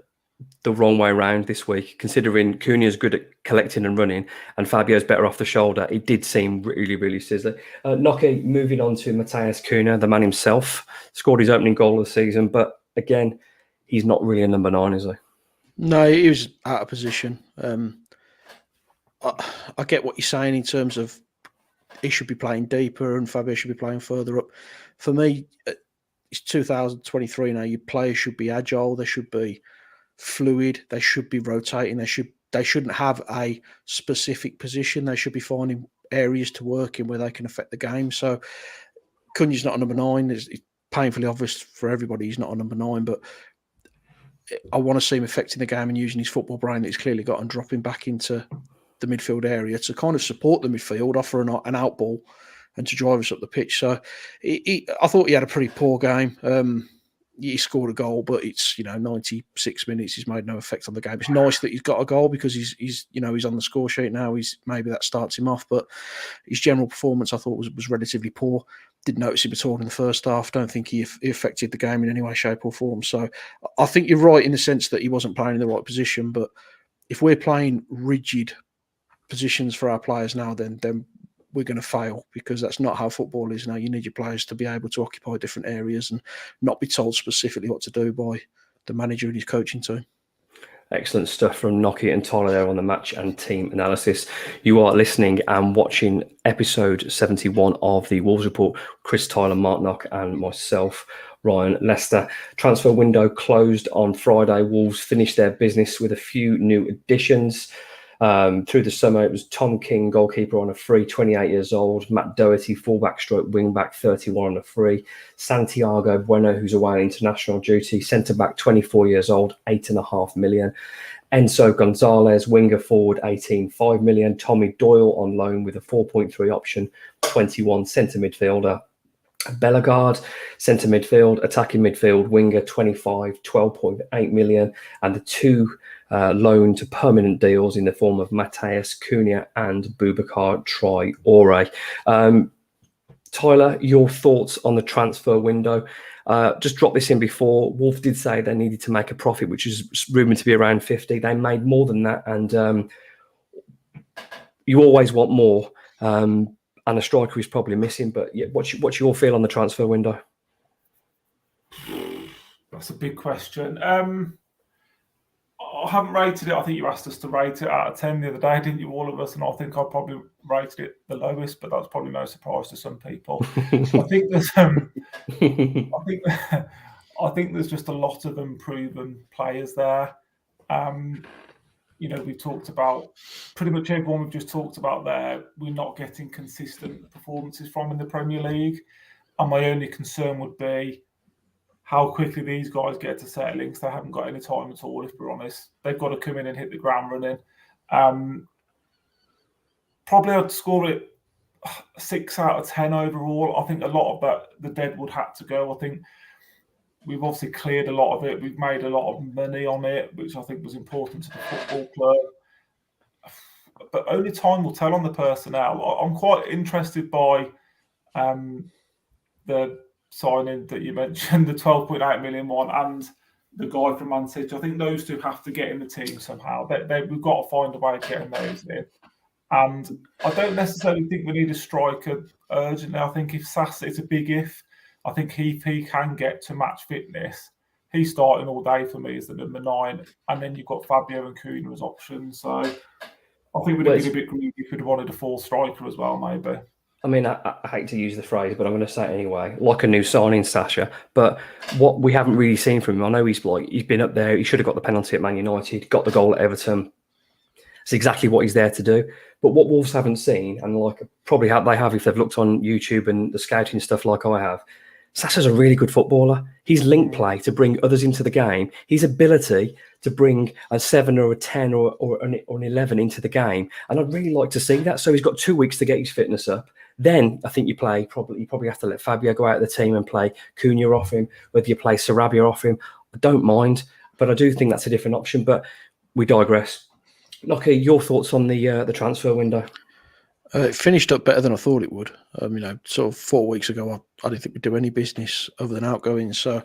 the wrong way around this week, considering Cunha's good at collecting and running and Fabio's better off the shoulder. It did seem really, really sizzling. Nocky, moving on to Matheus Cunha, the man himself, scored his opening goal of the season, but again, he's not really a number 9, is he? No, he was out of position. I get what you're saying in terms of he should be playing deeper and Fabio should be playing further up. For me, it's 2023 now. Your players should be agile. They should be fluid. They should be rotating. They shouldn't have a specific position. They should be finding areas to work in where they can affect the game. So Cunha's not a number 9. It's painfully obvious for everybody he's not a number 9, but I want to see him affecting the game and using his football brain that he's clearly got and dropping back into the midfield area to kind of support the midfield, offer an out ball and to drive us up the pitch. So I thought he had a pretty poor game. he scored a goal, but it's 96 minutes. He's made no effect on the game. It's nice that he's got a goal because he's on the score sheet now. Maybe that starts him off, but his general performance I thought was relatively poor. Didn't notice him at all in the first half. Don't think he affected the game in any way, shape, or form. So I think you're right in the sense that he wasn't playing in the right position. But if we're playing rigid positions for our players now, then we're going to fail, because that's not how football is now. You need your players to be able to occupy different areas and not be told specifically what to do by the manager and his coaching team. Excellent stuff from Nocky and Tyler there on the match and team analysis. You are listening and watching episode 71 of the Wolves Report. Chris, Tyler, Mark Knock and myself, Ryan Lester. Transfer window closed on Friday. Wolves finished their business with a few new additions. Through the summer, it was Tom King, goalkeeper on a free, 28 years old. Matt Doherty, fullback stroke wingback, 31 on a free. Santiago Bueno, who's away on international duty, centre-back, 24 years old, 8.5 million. Enzo Gonzalez, winger forward, 18.5 million. Tommy Doyle on loan with a 4.3 option, 21, centre midfielder. Bellegarde, centre midfield, attacking midfield, winger, 25, 12.8 million. And the two loan to permanent deals in the form of Matheus Cunha and Boubacar Traoré. Tyler, your thoughts on the transfer window? Just drop this in before. Wolf did say they needed to make a profit, which is rumoured to be around 50. They made more than that, and you always want more. And a striker is probably missing. But yeah, what's your feel on the transfer window? That's a big question. I haven't rated it. I think you asked us to rate it out of 10 the other day, didn't you, all of us? And I think I probably rated it the lowest, but that's probably no surprise to some people. I think there's I think there's just a lot of unproven players there. We talked about pretty much everyone we've just talked about there. We're not getting consistent performances from in the Premier League. And my only concern would be how quickly these guys get to settling, because they haven't got any time at all, if we're honest. They've got to come in and hit the ground running. Probably I'd score it 6 out of 10 overall. I think a lot of that, the deadwood had to go. I think we've obviously cleared a lot of it. We've made a lot of money on it, which I think was important to the football club. But only time will tell on the personnel. I'm quite interested by the signing that you mentioned, the 12.8 million one, and the guy from Man City. I think those two have to get in the team somehow. We've got to find a way of getting those in. And I don't necessarily think we need a striker urgently. I think if Sasa, it's a big if. I think if he can get to match fitness, he's starting all day for me as the number 9. And then you've got Fabio and Cunha as options. So I think we'd have been a bit greedy if we'd wanted a full striker as well, maybe. I mean, I hate to use the phrase, but I'm going to say it anyway. Like a new signing, Sasha. But what we haven't really seen from him, I know he's been up there. He should have got the penalty at Man United, got the goal at Everton. It's exactly what he's there to do. But what Wolves haven't seen, and probably they have if they've looked on YouTube and the scouting stuff like I have, Sasa's a really good footballer. His link play to bring others into the game, his ability to bring a 7 or a 10 or an 11 into the game. And I'd really like to see that. So he's got 2 weeks to get his fitness up. Then I think you probably have to let Fabio go out of the team and play Cunha off him, whether you play Sarabia off him. I don't mind, but I do think that's a different option. But we digress. Nocky, your thoughts on the transfer window? It finished up better than I thought it would. Sort of 4 weeks ago, I didn't think we'd do any business other than outgoing. So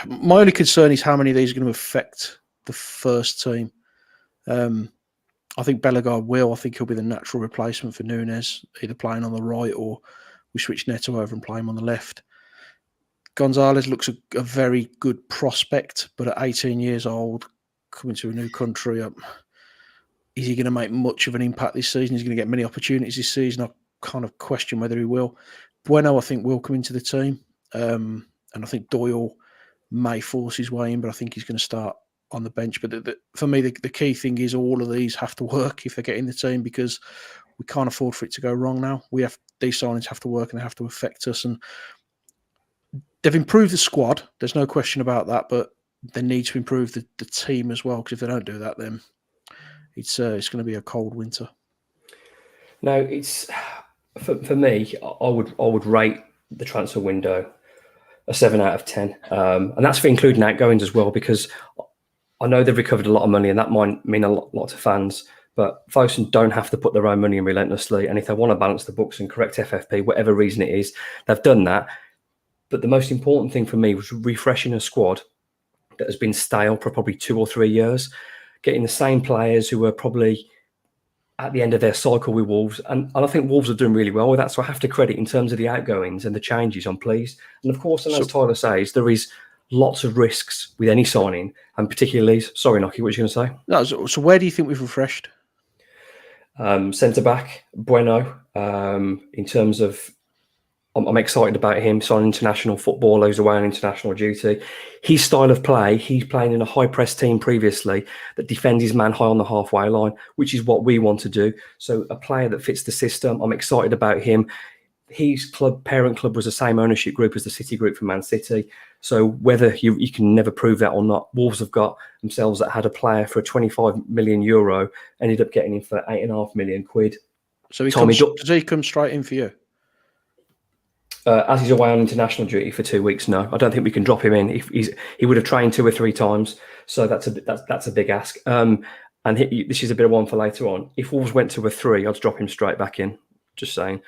my only concern is how many of these are going to affect the first team. I think Bellegarde will. I think he'll be the natural replacement for Nunes, either playing on the right or we switch Neto over and play him on the left. Gonzalez looks a very good prospect, but at 18 years old, coming to a new country, is he going to make much of an impact this season? Is he going to get many opportunities this season? I kind of question whether he will. Bueno, I think, will come into the team. And I think Doyle may force his way in, but I think he's going to start on the bench. But for me, the key thing is all of these have to work if they get in the team, because we can't afford for it to go wrong now. These signings have to work and they have to affect us. And they've improved the squad. There's no question about that, but they need to improve the team as well, because if they don't do that, then it's going to be a cold winter. No, it's for me. I would rate the transfer window a 7 out of 10. And that's for including outgoings as well, because I know they've recovered a lot of money, and that might mean a lot to fans. But Fosun don't have to put their own money in relentlessly. And if they want to balance the books and correct FFP, whatever reason it is, they've done that. But the most important thing for me was refreshing a squad that has been stale for probably 2 or 3 years, getting the same players who were probably at the end of their cycle with Wolves. And I think Wolves are doing really well with that. So I have to credit in terms of the outgoings and the changes, I'm pleased. And of course, and as Tyler says, there is lots of risks with any signing, and particularly, sorry, Nocky, what were you going to say? No, so where do you think we've refreshed? Centre-back, Bueno, in terms of, I'm excited about him signing international footballer who's away on international duty. His style of play, he's playing in a high-press team previously that defends his man high on the halfway line, which is what we want to do. So a player that fits the system, I'm excited about him. His parent club was the same ownership group as the City group for Man City. So whether you can never prove that or not, Wolves have got themselves that had a player for 25 million euro, ended up getting him for 8.5 million quid. So does he come straight in for you? As he's away on international duty for 2 weeks, no, I don't think we can drop him in. If he would have trained 2 or 3 times, so that's a big ask. And this is a bit of one for later on. If Wolves went to a 3, I'd drop him straight back in. Just saying.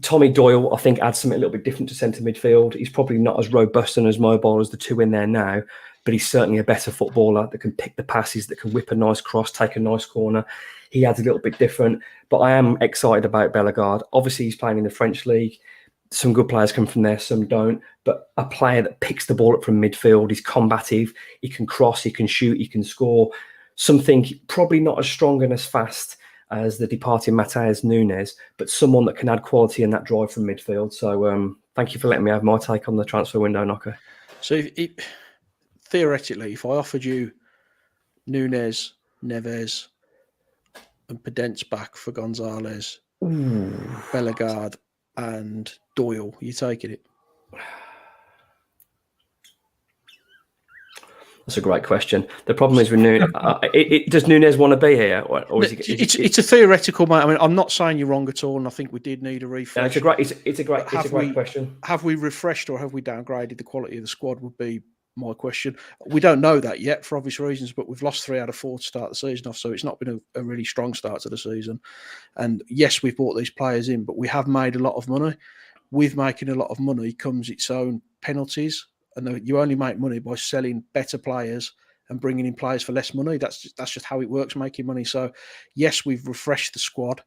Tommy Doyle, I think, adds something a little bit different to centre midfield. He's probably not as robust and as mobile as the 2 in there now, but he's certainly a better footballer that can pick the passes, that can whip a nice cross, take a nice corner. He adds a little bit different, but I am excited about Bellegarde. Obviously, he's playing in the French league. Some good players come from there, some don't. But a player that picks the ball up from midfield, he's combative, he can cross, he can shoot, he can score. Something probably not as strong and as fast as the departing Matheus Nunes, but someone that can add quality in that drive from midfield. So thank you for letting me have my take on the transfer window, Knocker. So theoretically, if I offered you Nunes, Neves and Pedence back for Gonzalez, Bellegarde and Doyle, you taking it? That's a great question. The problem is with Nunes, does Nunes want to be here? Or is it's a theoretical, mate. I mean, I'm not saying you're wrong at all, and I think we did need a refresh. It's a great question. Have we refreshed or have we downgraded the quality of the squad would be my question. We don't know that yet for obvious reasons, but we've lost 3 out of 4 to start the season off, so it's not been a really strong start to the season. And yes, we've brought these players in, but we have made a lot of money. With making a lot of money comes its own penalties. And you only make money by selling better players and bringing in players for less money. That's just how it works, making money. So, yes, we've refreshed the squad,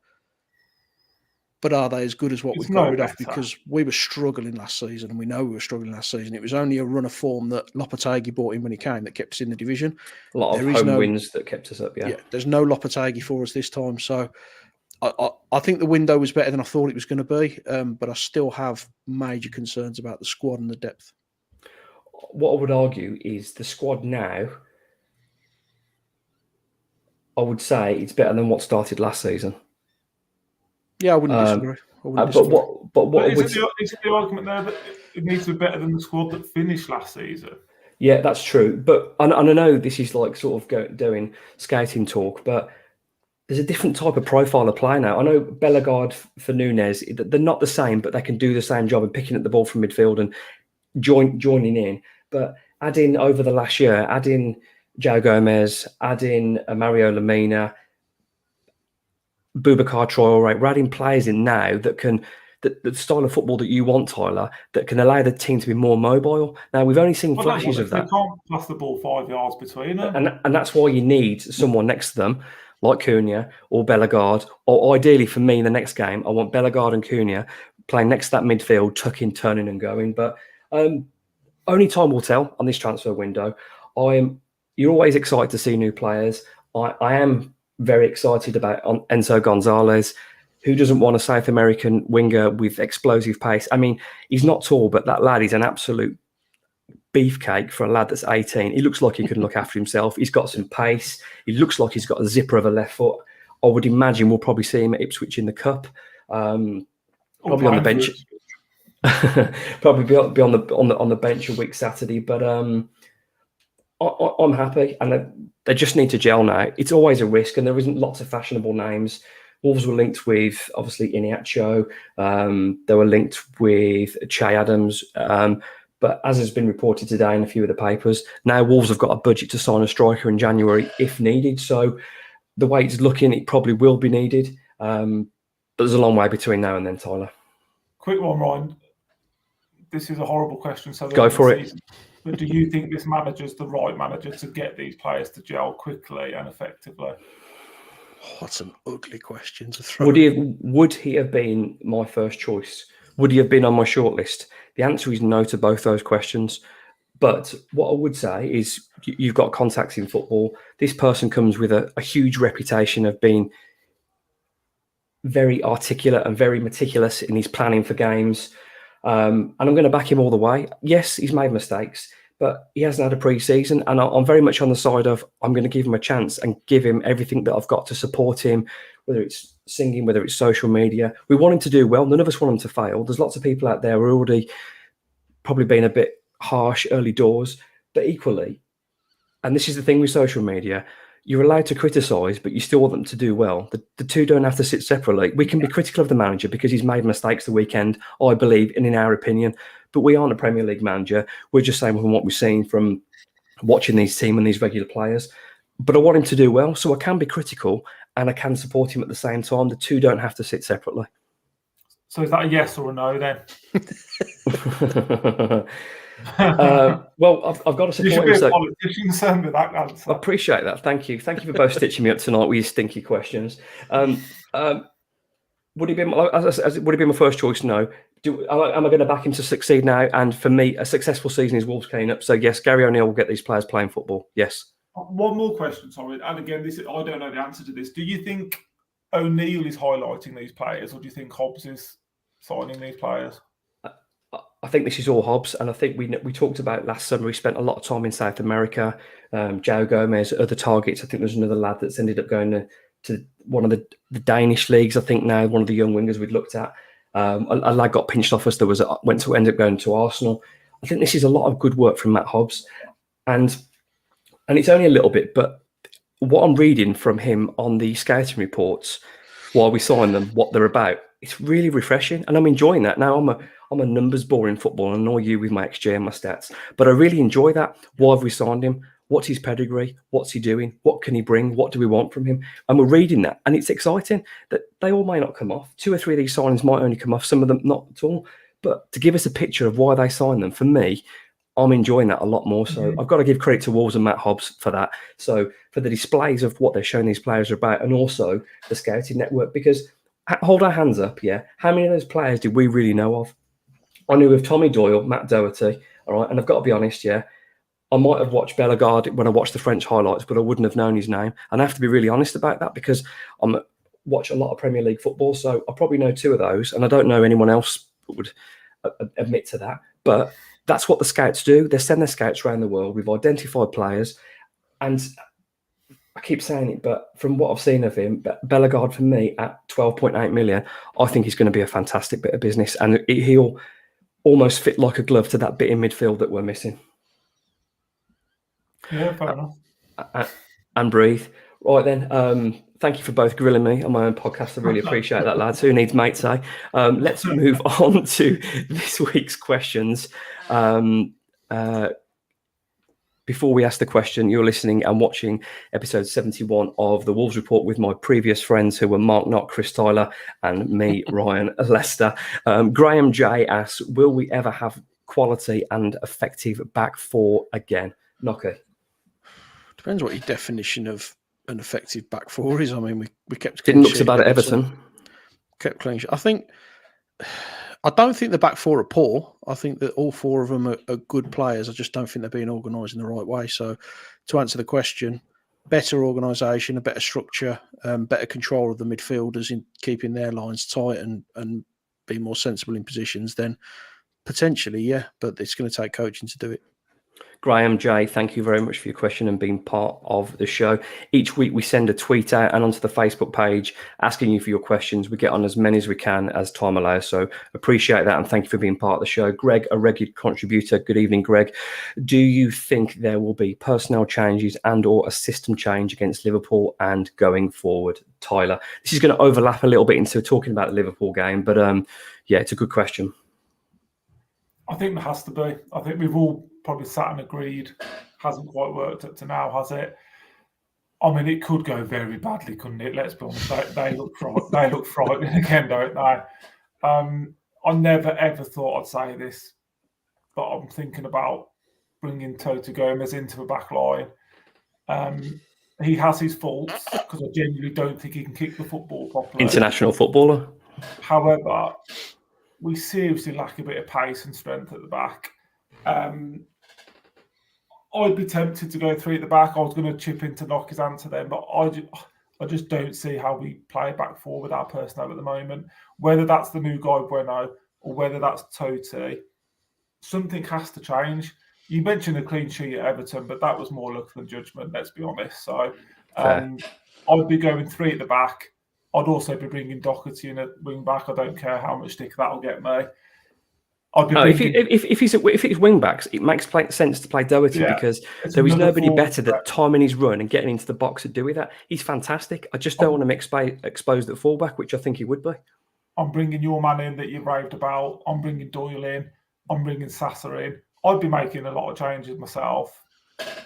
but are they as good as what we've got rid of? Because we were struggling last season, and we know we were struggling last season. It was only a run of form that Lopetegui brought in when he came that kept us in the division. A lot of home wins that kept us up, yeah. There's no Lopetegui for us this time. So, I think the window was better than I thought it was going to be, but I still have major concerns about the squad and the depth. What I would argue is the squad now, I would say it's better than what started last season. Yeah, I wouldn't disagree. Is the argument there that it needs to be better than the squad that finished last season? Yeah, that's true. But and I know this is like sort of doing scouting talk, but there's a different type of profile of player now. I know Bellegarde for Nunes, they're not the same, but they can do the same job of picking up the ball from midfield and joining in. But adding over the last year, adding João Gomez, adding Mario Lemina, Boubacar Traoré, we're adding players in now that can, the style of football that you want, Tyler, that can allow the team to be more mobile. Now, we've only seen flashes of that. They can't pass the ball 5 yards between them. And that's why you need someone next to them, like Cunha or Bellegarde, or ideally for me in the next game, I want Bellegarde and Cunha playing next to that midfield, tucking, turning and going. But only time will tell on this transfer window. You're always excited to see new players. I am very excited about Enzo Gonzalez. Who doesn't want a South American winger with explosive pace? I mean, he's not tall, but that lad is an absolute beefcake for a lad that's 18. He looks like he can look after himself. He's got some pace. He looks like he's got a zipper of a left foot. I would imagine we'll probably see him at Ipswich in the Cup. Probably on the bench. Probably be on the bench a week Saturday, but I'm happy, and they just need to gel now. It's always a risk, and there isn't lots of fashionable names Wolves were linked with, obviously, Iniacho. They were linked with Che Adams. But as has been reported today in a few of the papers, now Wolves have got a budget to sign a striker in January if needed. So the way it's looking, it probably will be needed. But there's a long way between now and then, Tyler. Quick one, Ryan. This is a horrible question. So go for it. But do you think this manager's the right manager to get these players to gel quickly and effectively? Oh, that's an ugly question to throw. Would he have been my first choice? Would he have been on my shortlist? The answer is no to both those questions. But what I would say is you've got contacts in football. This person comes with a huge reputation of being very articulate and very meticulous in his planning for games. And I'm going to back him all the way. Yes, he's made mistakes, but he hasn't had a pre-season. And I'm very much on the side of I'm going to give him a chance and give him everything that I've got to support him, whether it's singing, whether it's social media. We want him to do well. None of us want him to fail. There's lots of people out there who are already probably being a bit harsh early doors, but equally, and this is the thing with social media, you're allowed to criticise, but you still want them to do well. The two don't have to sit separately. We can be critical of the manager because he's made mistakes the weekend, I believe, and in our opinion, but we aren't a Premier League manager. We're just saying from what we've seen from watching these team and these regular players. But I want him to do well, so I can be critical and I can support him at the same time. The two don't have to sit separately. So is that a yes or a no then? Well, I've got to support you should him. Be a politician, son, with that answer. I appreciate that. Thank you. Thank you for both stitching me up tonight with your stinky questions. Would he be my first choice? No. Am I going to back him to succeed now? And for me, a successful season is Wolves clean up. So yes, Gary O'Neill will get these players playing football. Yes. One more question, sorry. And again, I don't know the answer to this. Do you think O'Neill is highlighting these players, or do you think Hobbs is signing these players? I think this is all Hobbs, and I think we talked about last summer. We spent a lot of time in South America. João Gomez, other targets. I think there's another lad that's ended up going to one of the Danish leagues. I think now one of the young wingers we'd looked at. A lad got pinched off us. Ended up going to Arsenal. I think this is a lot of good work from Matt Hobbs, and it's only a little bit, but what I'm reading from him on the scouting reports while we sign them, what they're about, it's really refreshing, and I'm enjoying that. Now I'm a numbers bore in football, and annoy you with my XG and my stats, but I really enjoy that. Why have we signed him? What's his pedigree? What's he doing? What can he bring? What do we want from him? And we're reading that, and it's exciting that they all may not come off. 2 or 3 of these signings might only come off, some of them not at all. But to give us a picture of why they signed them, for me, I'm enjoying that a lot more. So I've got to give credit to Wolves and Matt Hobbs for that. So for the displays of what they're showing these players are about, and also the scouting network, because hold our hands up, yeah. How many of those players did we really know of? I knew of Tommy Doyle, Matt Doherty, all right, and I've got to be honest, yeah, I might have watched Lingard when I watched the French highlights, but I wouldn't have known his name. And I have to be really honest about that because I watch a lot of Premier League football, so I probably know 2 of those, and I don't know anyone else that would admit to that. But that's what the scouts do. They send their scouts around the world. We've identified players, and I keep saying it, but from what I've seen of him, Bellegarde for me at 12.8 million, I think he's going to be a fantastic bit of business, and he'll almost fit like a glove to that bit in midfield that we're missing. Yeah, fair enough. And breathe. Right then, thank you for both grilling me on my own podcast. I really appreciate that, lads. Who needs mates, eh? Let's move on to this week's questions. Before we ask the question, you're listening and watching episode 71 of the Wolves Report with my previous friends who were Mark Knott, Chris Tyler, and me, Ryan Lester. Graham J asks, will we ever have quality and effective back four again? Knocky. Depends what your definition of an effective back four is. I mean, we kept... Didn't look so bad at Everton. Kept clean sheet. I don't think the back four are poor. I think that all 4 of them are good players. I just don't think they're being organised in the right way. So to answer the question, better organisation, a better structure, better control of the midfielders in keeping their lines tight and be more sensible in positions, then potentially, yeah. But it's going to take coaching to do it. Graham J, thank you very much for your question and being part of the show. Each week we send a tweet out and onto the Facebook page asking you for your questions. We get on as many as we can as time allows. So appreciate that and thank you for being part of the show. Greg, a regular contributor. Good evening, Greg. Do you think there will be personnel changes and or a system change against Liverpool and going forward? Tyler, this is going to overlap a little bit into talking about the Liverpool game, but yeah, it's a good question. I think there has to be. I think we've all probably sat and agreed. Hasn't quite worked up to now, has it? I mean, it could go very badly, couldn't it? Let's be honest. They look frightening again, don't they? I never ever thought I'd say this, but I'm thinking about bringing Toto Gomez into the back line. He has his faults because I genuinely don't think he can kick the football properly. International footballer. However, we seriously lack a bit of pace and strength at the back. I'd be tempted to go 3 at the back. I was going to chip in to knock his hand to them, but I just don't see how we play back 4 with our personnel at the moment. Whether that's the new guy Bueno or whether that's Totti, something has to change. You mentioned a clean sheet at Everton, but that was more luck than judgment, let's be honest. So I'd be going 3 at the back. I'd also be bringing Doherty in at wing back. I don't care how much stick that'll get me. If it's wing backs, it makes sense to play Doherty because there is nobody better that timing his run and getting into the box to do with that. He's fantastic. I just don't want him exposed at fullback, which I think he would be. I'm bringing your man in that you raved about. I'm bringing Doyle in. I'm bringing Sasa in. I'd be making a lot of changes myself.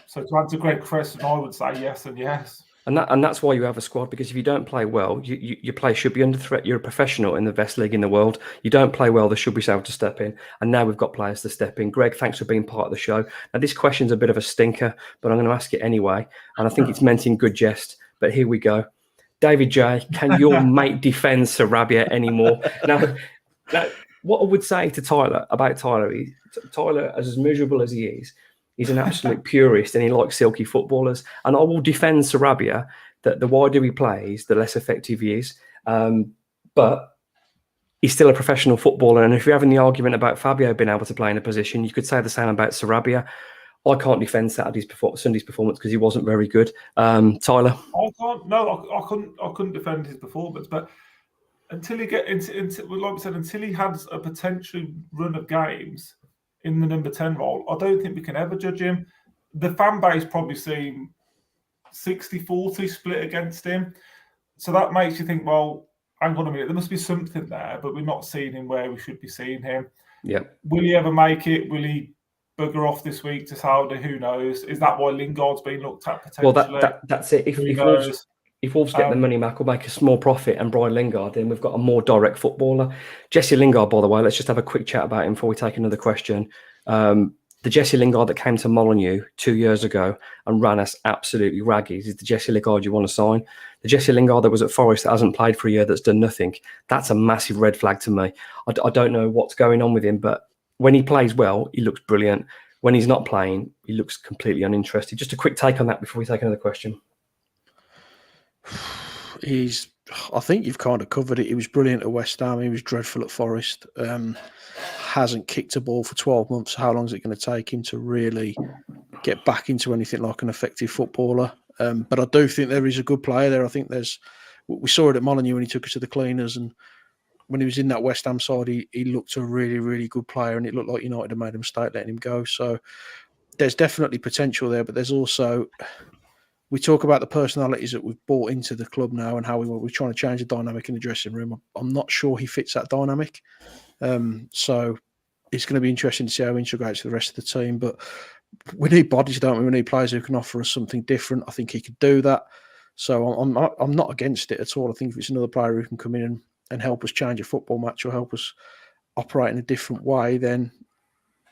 So to answer Greg's question, I would say yes and yes. And that's why you have a squad, because if you don't play well, your play should be under threat. You're a professional in the best league in the world. You don't play well, there should be someone to step in. And now we've got players to step in. Greg, thanks for being part of the show. Now, this question's a bit of a stinker, but I'm going to ask it anyway. And I think it's meant in good jest, but here we go. David J, can your mate defend Sarabia anymore? Now, what I would say to Tyler, Tyler, as miserable as he is, he's an absolute purist and he likes silky footballers. And I will defend Sarabia that the wider he plays, the less effective he is. But he's still a professional footballer. And if you're having the argument about Fabio being able to play in a position, you could say the same about Sarabia. I can't defend Sunday's performance because he wasn't very good. Tyler? I can't. No, I couldn't defend his performance. But until he get into like we said, until he has a potential run of games in the number 10 role, I don't think we can ever judge him. The fan base probably seem 60-40 split against him. So that makes you think, well, hang on a minute, there must be something there, but we're not seeing him where we should be seeing him. Yeah. Will he ever make it? Will he bugger off this week to Saudi? Who knows? Is that why Lingard's been looked at potentially? Well, that's it. If Wolves get the money back or make a small profit and Brian Lingard, then we've got a more direct footballer. Jesse Lingard, by the way, let's just have a quick chat about him before we take another question. The Jesse Lingard that came to Molineux 2 years ago and ran us absolutely raggies is the Jesse Lingard you want to sign. The Jesse Lingard that was at Forest that hasn't played for a year, that's done nothing. That's a massive red flag to me. I don't know what's going on with him, but when he plays well, he looks brilliant. When he's not playing, he looks completely uninterested. Just a quick take on that before we take another question. I think you've kind of covered it. He was brilliant at West Ham. He was dreadful at Forest. Hasn't kicked a ball for 12 months. How long is it going to take him to really get back into anything like an effective footballer? But I do think there is a good player there. I think we saw it at Molineux when he took us to the cleaners, and when he was in that West Ham side, he looked a really, really good player, and it looked like United had made a mistake letting him go. So there's definitely potential there, but there's also... We talk about the personalities that we've brought into the club now and how we're trying to change the dynamic in the dressing room. I'm not sure he fits that dynamic. So it's going to be interesting to see how he integrates with the rest of the team. But we need bodies, don't we? We need players who can offer us something different. I think he could do that. So I'm not against it at all. I think if it's another player who can come in and help us change a football match or help us operate in a different way, then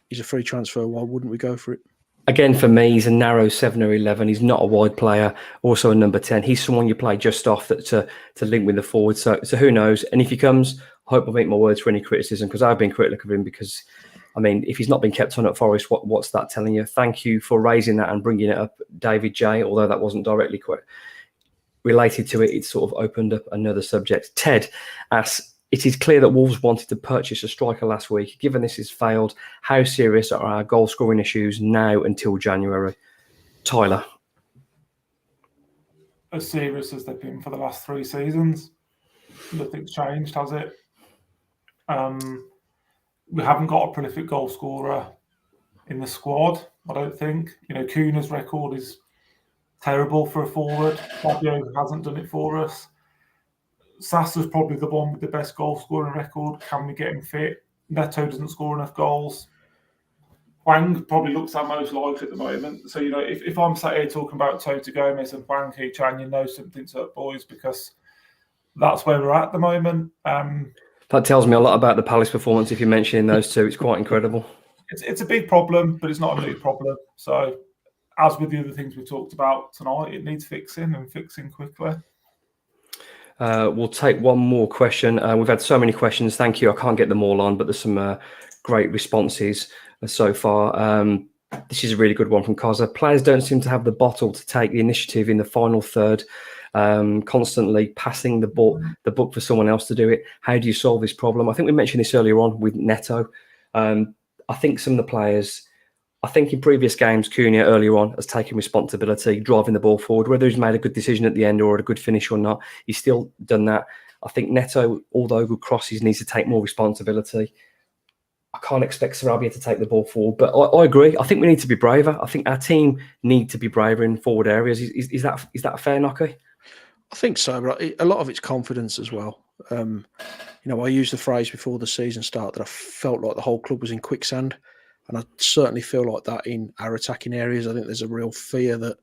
he's a free transfer. Why wouldn't we go for it? Again, for me, he's a narrow 7 or 11. He's not a wide player. Also a number 10. He's someone you play just off that to link with the forward. So who knows? And if he comes, I hope I'll make my words for any criticism, because I've been critical of him because, I mean, if he's not been kept on at Forest, what's that telling you? Thank you for raising that and bringing it up, David J, although that wasn't directly related to it. It sort of opened up another subject. Ted asks, It is clear that Wolves wanted to purchase a striker last week. Given this has failed, how serious are our goal scoring issues now until January? Tyler. As serious as they've been for the last 3 seasons. Nothing's changed, has it? We haven't got a prolific goal scorer in the squad, I don't think. Cunha's record is terrible for a forward. Fabio hasn't done it for us. Sassa's probably the one with the best goal scoring record. Can we get him fit? Neto doesn't score enough goals. Hwang probably looks our most likely at the moment. So, if I'm sat here talking about Toto Gomez and Hwang Hee-chan, you know something's up, boys, because that's where we're at the moment. That tells me a lot about the Palace performance if you're mentioning those two. It's quite incredible. It's a big problem, but it's not a new problem. So, as with the other things we talked about tonight, it needs fixing and fixing quickly. We'll take one more question. We've had so many questions. Thank you. I can't get them all on, but there's some great responses so far. This is a really good one from Koza. Players don't seem to have the bottle to take the initiative in the final third, constantly passing the book for someone else to do it. How do you solve this problem? I think we mentioned this earlier on with Neto. I think some of the players, I think in previous games, Cunha earlier on has taken responsibility, driving the ball forward. Whether he's made a good decision at the end or a good finish or not, he's still done that. I think Neto, although good crosses, needs to take more responsibility. I can't expect Sarabia to take the ball forward, but I agree. I think we need to be braver. I think our team need to be braver in forward areas. Is that a fair knocker? I think so, but a lot of it's confidence as well. I used the phrase before the season started that I felt like the whole club was in quicksand. And I certainly feel like that in our attacking areas. I think there's a real fear that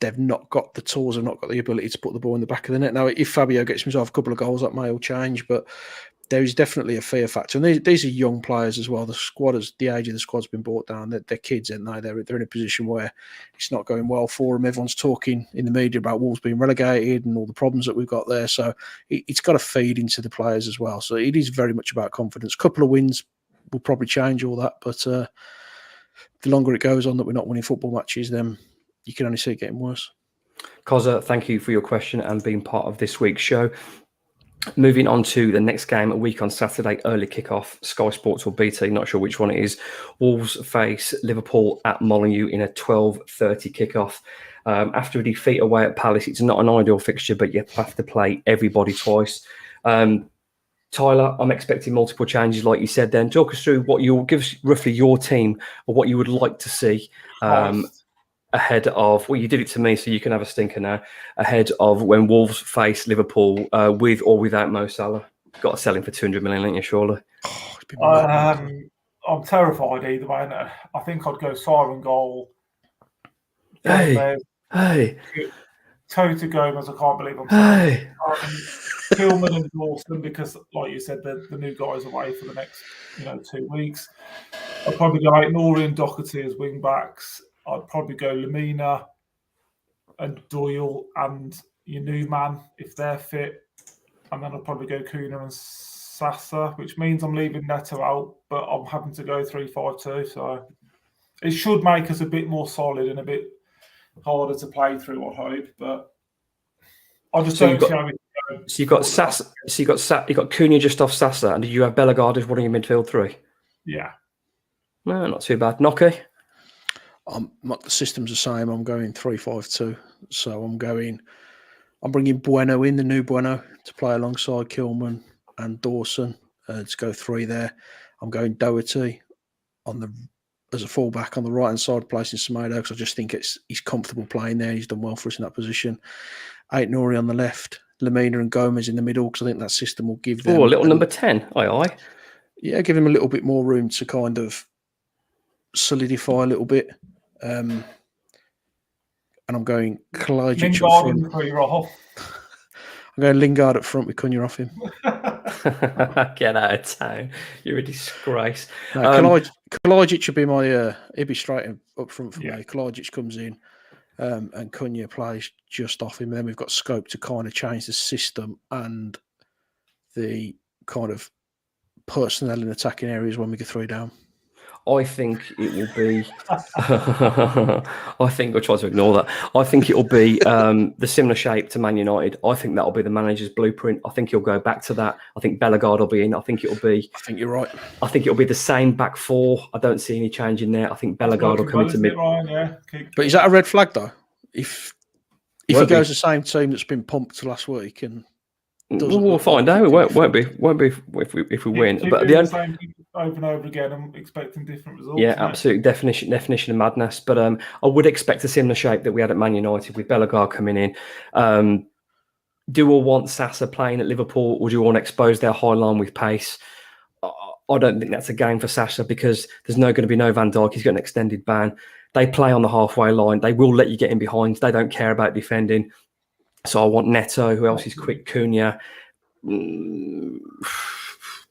they've not got the tools, they've not got the ability to put the ball in the back of the net. Now, if Fabio gets himself a couple of goals, that may all change, but there is definitely a fear factor. And these are young players as well. The age of the squad's been brought down. They're kids, aren't they? They're in a position where it's not going well for them. Everyone's talking in the media about Wolves being relegated and all the problems that we've got there. So it's got to feed into the players as well. So it is very much about confidence. A couple of wins will probably change all that, but the longer it goes on that we're not winning football matches, then you can only see it getting worse. Koza, thank you for your question and being part of this week's show. Moving on to the next game, a week on Saturday, early kickoff, Sky Sports or BT, not sure which one it is. Wolves face Liverpool at Molineux in a 12:30 kickoff. After a defeat away at Palace, it's not an ideal fixture, but you have to play everybody twice. Tyler, I'm expecting multiple changes, like you said. Then talk us through give us roughly your team or what you would like to see ahead of. Well, you did it to me, so you can have a stinker now. Ahead of when Wolves face Liverpool, with or without Mo Salah. Got to sell him for 200 million, ain't you? Surely. I'm terrified either way. I think I'd go Siren goal. Hey. Toto Gomez, I can't believe I'm saying. Tillman and Dawson, because, like you said, the new guys away for the next 2 weeks. I'd probably go Nouri and Doherty as wing backs. I'd probably go Lemina and Doyle and your new man if they're fit, and then I'd probably go Cunha and Sassa, which means I'm leaving Neto out, but I'm having to go 3-5-2. So it should make us a bit more solid and a bit harder to play through, I hope. But I just don't see how we. So you got Sassa. So you got Cunha just off Sassa, and did you have Bellegarde as one of your midfield three? Yeah. No, not too bad. Nocky? The system's the same. I'm going 3-5-2. So I'm bringing Bueno in, the new Bueno, to play alongside Kilman and Dawson. To go 3 there. I'm going Doherty as a fullback on the right hand side, placing Semedo, because I just think he's comfortable playing there. He's done well for us in that position. Nouri on the left, Lemina and Gomez in the middle, because I think that system will give them a little number 10. Aye. Yeah, give him a little bit more room to kind of solidify a little bit. And I'm going Kalajdzic up front. I'm going Lingard up front with Cunha off him. Get out of town. You're a disgrace. No, Kalajdzic should be my... he'd be straight up front for me. Kalajdzic comes in and Cunha plays just off him. And then we've got scope to kind of change the system and the kind of personnel in attacking areas when we get 3 down. I think it will be. I think I'll try to ignore that. I think it will be the similar shape to Man United. I think that'll be the manager's blueprint. I think he'll go back to that. I think Bellegarde will be in. I think it'll be. I think you're right. I think it'll be the same back four. I don't see any change in there. I think Bellegarde will come into mid. But is that a red flag though? If he goes the same team that's been pumped last week and we'll find out. It won't be if we win. But the same over and over again and expecting different results. Yeah, absolutely. Definition of madness. But I would expect a similar shape that we had at Man United with Bellegarde coming in. Do we want Sasa playing at Liverpool, or do you want to expose their high line with pace? I don't think that's a game for Sasa because there's going to be no Van Dijk. He's got an extended ban. They play on the halfway line. They will let you get in behind. They don't care about defending. So I want Neto, who else is quick, Cunha.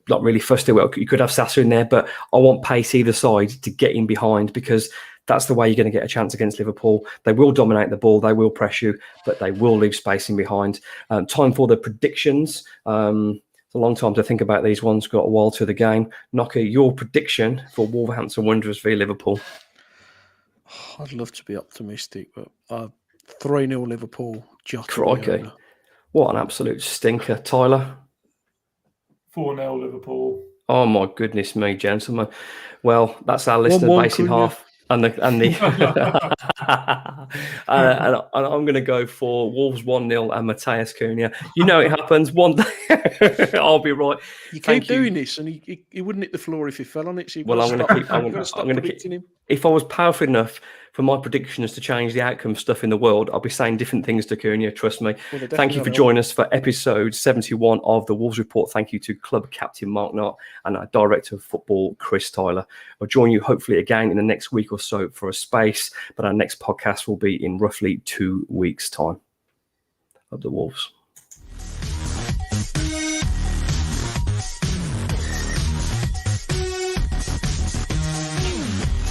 Not really fussed. Well, you could have Sasa in there, but I want pace either side to get in behind because that's the way you're going to get a chance against Liverpool. They will dominate the ball. They will press you, but they will leave space in behind. Time for the predictions. It's a long time to think about these ones. Got a while to the game. Knocker, your prediction for Wolverhampton Wanderers v Liverpool? I'd love to be optimistic, but 3-0 Liverpool. Crikey. What an absolute stinker. Tyler? 4-0 Liverpool. Oh my goodness me, gentlemen. Well, that's our list of base in half. And I'm going to go for Wolves 1-0 and Mateus Cunha. You know it happens one day. I'll be right. You keep doing this, and he wouldn't hit the floor if he fell on it. So well, I'm going to keep him. If I was powerful enough for my predictions to change the outcome of stuff in the world, I'll be saying different things to Cunha. Trust me. Well, thank you for joining us for episode 71 of the Wolves Report. Thank you to club captain Mark Knott and our director of football Chris Tyler. I'll join you hopefully again in the next week or so for a space, but our next podcast will be in roughly 2 weeks' time. Of the Wolves.